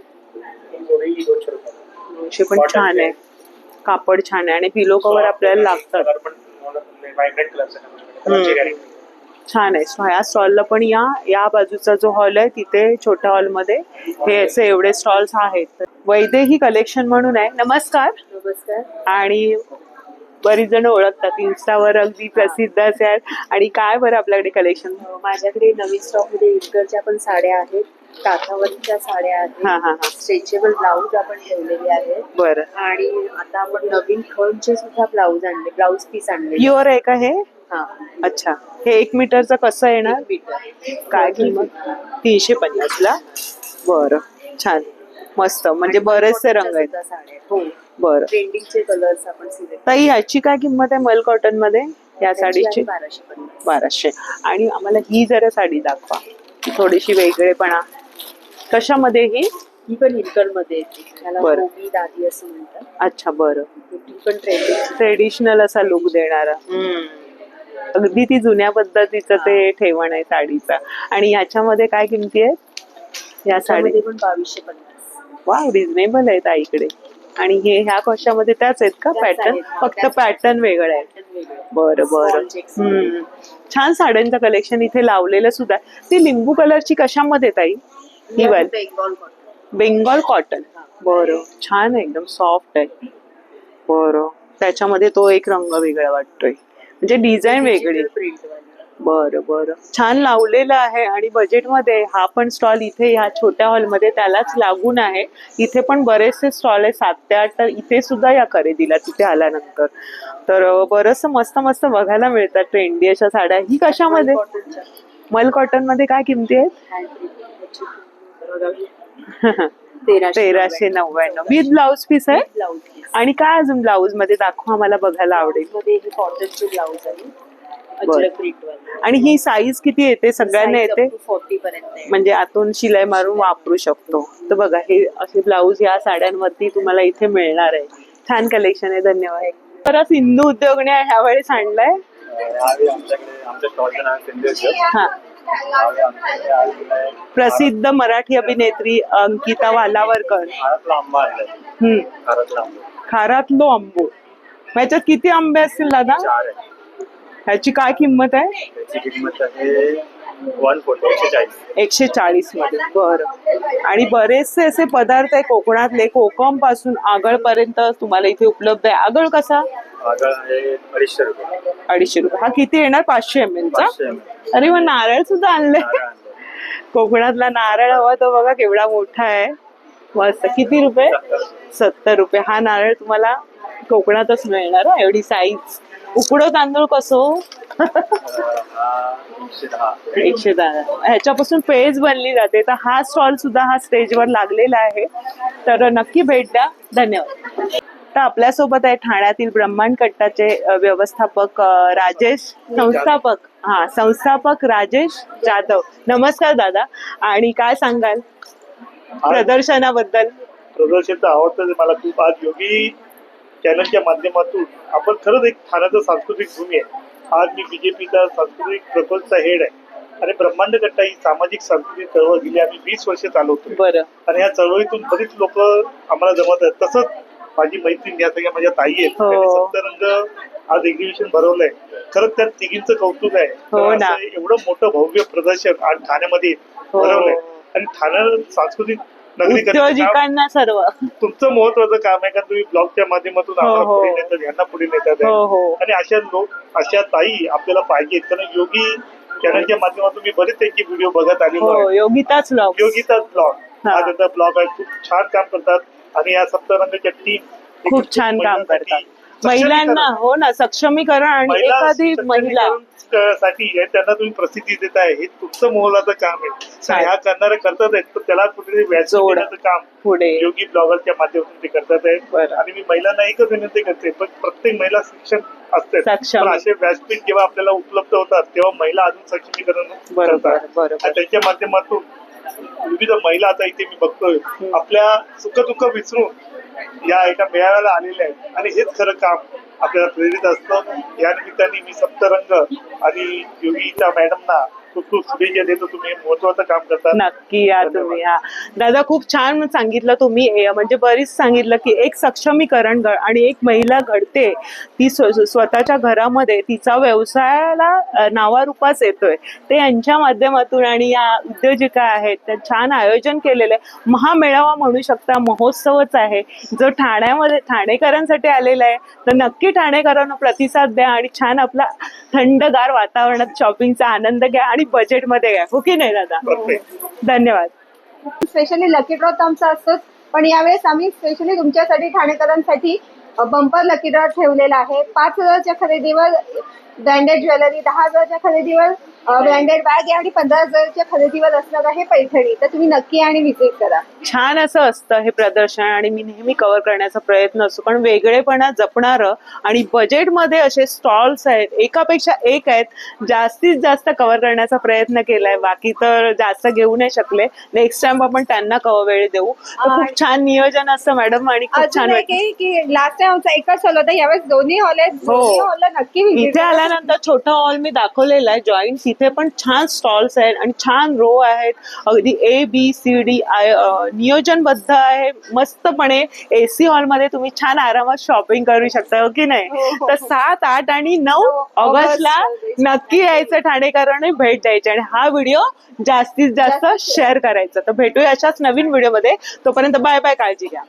जोडी 200 रुपये. 200 पण छान आहे. कापड छान आहे आणि पिलो कव्हर आपल्याला लागतात. कलर पण व्हायब्रंट कलर्स आहे. कलरची गॅरंटी. छान आहे. ह्या स्टॉलला पण या बाजूचा जो हॉल आहे तिथे छोट्या हॉलमध्ये हे असे एवढे स्टॉल्स आहेत. वैदेही कलेक्शन म्हणून आहे. नमस्कार. नमस्कार. आणि बरीच जण ओळखतात, इन्स्टावर अगदी प्रसिद्ध असे आहेत. आणि काय बरं आपल्याकडे कलेक्शन? माझ्याकडे नवीन स्टॉक मध्ये इटकरच्या पण साड्या आहेत, काठावरच्या साड्या हा, हा, आहेत, हा. स्ट्रेचेबल ब्लाऊज आपण ठेवलेले आहेत. बरं. आणि आता आपण नवीन खणचे सुद्धा ब्लाऊज आणले, ब्लाऊज पीस आणले. प्युअर आहे का हे? हा. अच्छा. हे 1 मीटरचं कसं येणार? काय किंमत? 350 ला. बरं. छान, मस्त. म्हणजे बरेचसे रंग आहेत. साड्या. हो. बरं. ट्रेंडिंगचे कलर्स आपण सिलेक्ट. ताई ह्याची काय किंमत आहे मल कॉटन मध्ये या साडीची? 1250. 1200. आणि आम्हाला ही जरा साडी दाखवा, थोडीशी वेगळेपणा. कशामध्ये ही? ही पण इटकर मध्ये येते. त्याला बरं. मोमी दादी असं म्हणतात. अच्छा. बरं. ती पण ट्रेंडिंग. ट्रेडिशनल असा लुक देणारा. अगदी ती जुन्या पद्धतीचं ते ठेवण आहे साडीचा. आणि याच्यामध्ये काय किमती आहेत या साडी? पण 2250. वा, रिझनेबल आहे ताईकडे. आणि हे ह्या कशामध्ये त्याच आहेत का पॅटर्न? फक्त पॅटर्न वेगळं आहे. बरं बरं. छान साड्यांचं कलेक्शन इथे लावलेलं सुद्धा. ती लिंबू कलरची कशामध्ये ताई? ही वाली बेंगॉल कॉटन. Bengal cotton. बरं. छान आहे, एकदम सॉफ्ट आहे. बरं. त्याच्यामध्ये तो एक रंग वेगळा वाटतोय, म्हणजे डिझाईन वेगळी. बरं बरं. छान लावलेलं आहे. आणि बजेटमध्ये हा पण स्टॉल इथे ह्या छोट्या हॉलमध्ये त्यालाच लागून आहे. इथे पण बरेचसे स्टॉल आहे, 7 ते 8. तर इथे सुद्धा या खरेदीला तिथे आल्यानंतर तर बरंचसं मस्त मस्त बघायला मिळतात ट्रेंडी अशा साड्या. ही कशामध्ये? मल कॉटन मध्ये. काय किमती आहेत? 1399 विथ ब्लाउज पीस आहे. ब्लाऊज. आणि काय अजून ब्लाऊज मध्ये दाखवा, मला बघायला आवडेल. मध्ये हे कॉटनचे ब्लाऊज आहे. बरं. आणि ही साईज किती येते? सगळ्यांना येते? 40 पर्यंत. म्हणजे आतून शिलाई मारून वापरू शकतो. तर बघा, हे असे ब्लाऊज या साड्यांवरती तुम्हाला इथे मिळणार आहे. छान कलेक्शन आहे. धन्यवाद. परत सिंधू उद्योगने ह्या वेळेस आणलाय. हा. प्रसिद्ध मराठी अभिनेत्री अंकिता वालावरकर. खारातलो आंबो. ह्याच्यात किती आंबे असतील दादा? ह्याची काय किंमत आहे? 140 मध्ये. बरं. आणि बरेचसे असे पदार्थ आहे कोकणातले, कोकम पासून आगळ पर्यंत तुम्हाला इथे उपलब्ध आहे. आगळ कसा? 250 रुपये. 250 रुपये. हा किती येणार? 500 ml चा. अरे मग नारळ सुद्धा आणले. कोकणातला नारळ हवा तो बघा केवढा मोठा आहे. मस्त. किती रुपये? 70 रुपये. हा नारळ तुम्हाला कोकणातच मिळणार हा, एवढी साईज. उकडो तांदूळ कसो? 110. ह्याच्यापासून पेज बनली जाते. तर हा स्टॉल सुद्धा हा स्टेजवर लागलेला आहे, तर नक्की भेट द्या. धन्यवाद. तर आपल्यासोबत आहे ठाण्यातील ब्रह्मांड कट्टाचे व्यवस्थापक राजेश, संस्थापक राजेश जाधव. नमस्कार दादा. आणि काय सांगाल प्रदर्शनाबद्दल? प्रदर्शन तर आवडतं मला खूप. आज योगी चॅनलच्या माध्यमातून आपण खरंच एक ठाण्याचं सांस्कृतिक भूमी आहे. आज मी बीजेपीचा सांस्कृतिक प्रकल्पचा हेड आहे आणि ब्रह्मांड कट्टा ही सामाजिक सांस्कृतिक चळवळ गेली आम्ही 20 वर्ष चालवतोय. बरं. आणि या चळवळीतून बरीच लोक आम्हाला जमत आहेत. तसंच माझी मैत्रीण या सगळ्या माझ्या ताई आहेत, त्यांनी सप्तरंग आज एक्झिबिशन भरवलंय. खरंच त्या तिघींचं कौतुक आहे. असं एवढं मोठं भव्य प्रदर्शन आज ठाण्यामध्ये भरवलंय आणि ठाणे सांस्कृतिक उद्योजकांना सर्व तुमचं महत्वाचं काम आहे, कारण तुम्ही ब्लॉगच्या माध्यमातून आम्हाला पुढे नेतात, यांना पुढे नेतात आणि अशा ताई आपल्याला पाहिजेत. कारण योगी चॅनलच्या माध्यमातून मी बरेच त्यांचे व्हिडिओ बघत आलेलो आहे. योगिताच ब्लॉग हा त्यांचा ब्लॉग आहे. खूप छान काम करतात आणि या सप्तरंगाच्या टीम खूप छान काम करतात. महिलांना हो ना सक्षमीकरण आणि एखादी महिला साठी त्यांना तुम्ही प्रसिद्धी देताय, हे तुमचं मोलाचं काम आहे. ह्या करणारे करतात आहेत, तर त्याला कुठेतरी व्यासपीठाचं काम पुढे योगी ब्लॉगरच्या माध्यमातून ते करतात आहेत. आणि मी महिलांना एकच विनंती करते, पण प्रत्येक महिला शिक्षण असते, पण असे व्यासपीठ जेव्हा आपल्याला उपलब्ध होतात तेव्हा महिला अजून सक्षमीकरण करतात. आणि त्यांच्या माध्यमातून विविध महिला आता इथे मी बघतोय आपल्या सुखदुःख विसरून या एका मेळाव्याला आलेल्या आहेत आणि हेच खरं काम आपल्याला प्रेरित असतं. या निमित्ताने मी सप्तरंग आणि योगीच्या मॅडमना खूप खूप शुभेच्छा देतो. तुम्ही महत्वाचं काम करता. नक्की या तुम्ही. हा दादा खूप छान सांगितलं तुम्ही, म्हणजे बरीच सांगितलं की एक सक्षमीकरण आणि एक महिला घडते ती स्वतःच्या घरामध्ये तिचा व्यवसायाला नावारूपास येतोय, ते यांच्या माध्यमातून. आणि या उद्योजिका आहेत त्या छान आयोजन केलेलं आहे. महामेळावा म्हणू शकता, महोत्सवच आहे जो ठाण्यामध्ये ठाणेकरांसाठी आलेला आहे. तर नक्की ठाणेकरांना प्रतिसाद द्या आणि छान आपला थंडगार वातावरणात शॉपिंगचा आनंद घ्या आणि बजेटमध्ये घ्या. हो की नाही दादा? धन्यवाद. स्पेशली लकी ड्रॉ आमचा असतोच, पण यावेळेस आम्ही स्पेशली तुमच्यासाठी ठाणेकरांसाठी बंपर लकी ड्रॉ ठेवलेला आहे. 5,000च्या खरेदीवर ब्रँडेड ज्वेलरी, 10,000च्या खरेदीवर ब्रँडेड बॅग आणि 15,000च्या खरेदीवर असणार आहे पैठणी. तर तुम्ही नक्की आणि व्हिजिट करा. छान असं असतं हे प्रदर्शन आणि मी नेहमी कव्हर करण्याचा प्रयत्न असतो, पण वेगळेपणा जपणारं आणि बजेटमध्ये असे स्टॉल्स आहेत, एकापेक्षा एक आहेत. जास्तीत जास्त कव्हर करण्याचा प्रयत्न केलाय, बाकी तर जास्त घेऊ नाही शकले. नेक्स्ट टाइम आपण त्यांना वेळ देऊ. खूप छान नियोजन असतं मॅडम आणि खूप छान की लास्ट टाइम आमचा एकच हॉल होता, यावेळेस दोन्ही हॉल आहेत. दोन्ही हॉलला नक्की इथे आल्यानंतर छोटा हॉल मी दाखवलेला आहे जॉईंट, तिथे पण छान स्टॉल्स आहेत आणि छान रो आहेत. अगदी ABCD नियोजनबद्ध आहे मस्तपणे. AC हॉलमध्ये तुम्ही छान आरामात शॉपिंग करू शकता. हो की नाही? तर 7, 8 आणि 9 ऑगस्टला नक्की यायचं ठाणेकरांनी भेट द्यायची आणि हा व्हिडिओ जास्तीत जास्त शेअर करायचा. तर भेटूया अशाच नवीन व्हिडिओमध्ये. तोपर्यंत बाय बाय, काळजी घ्या.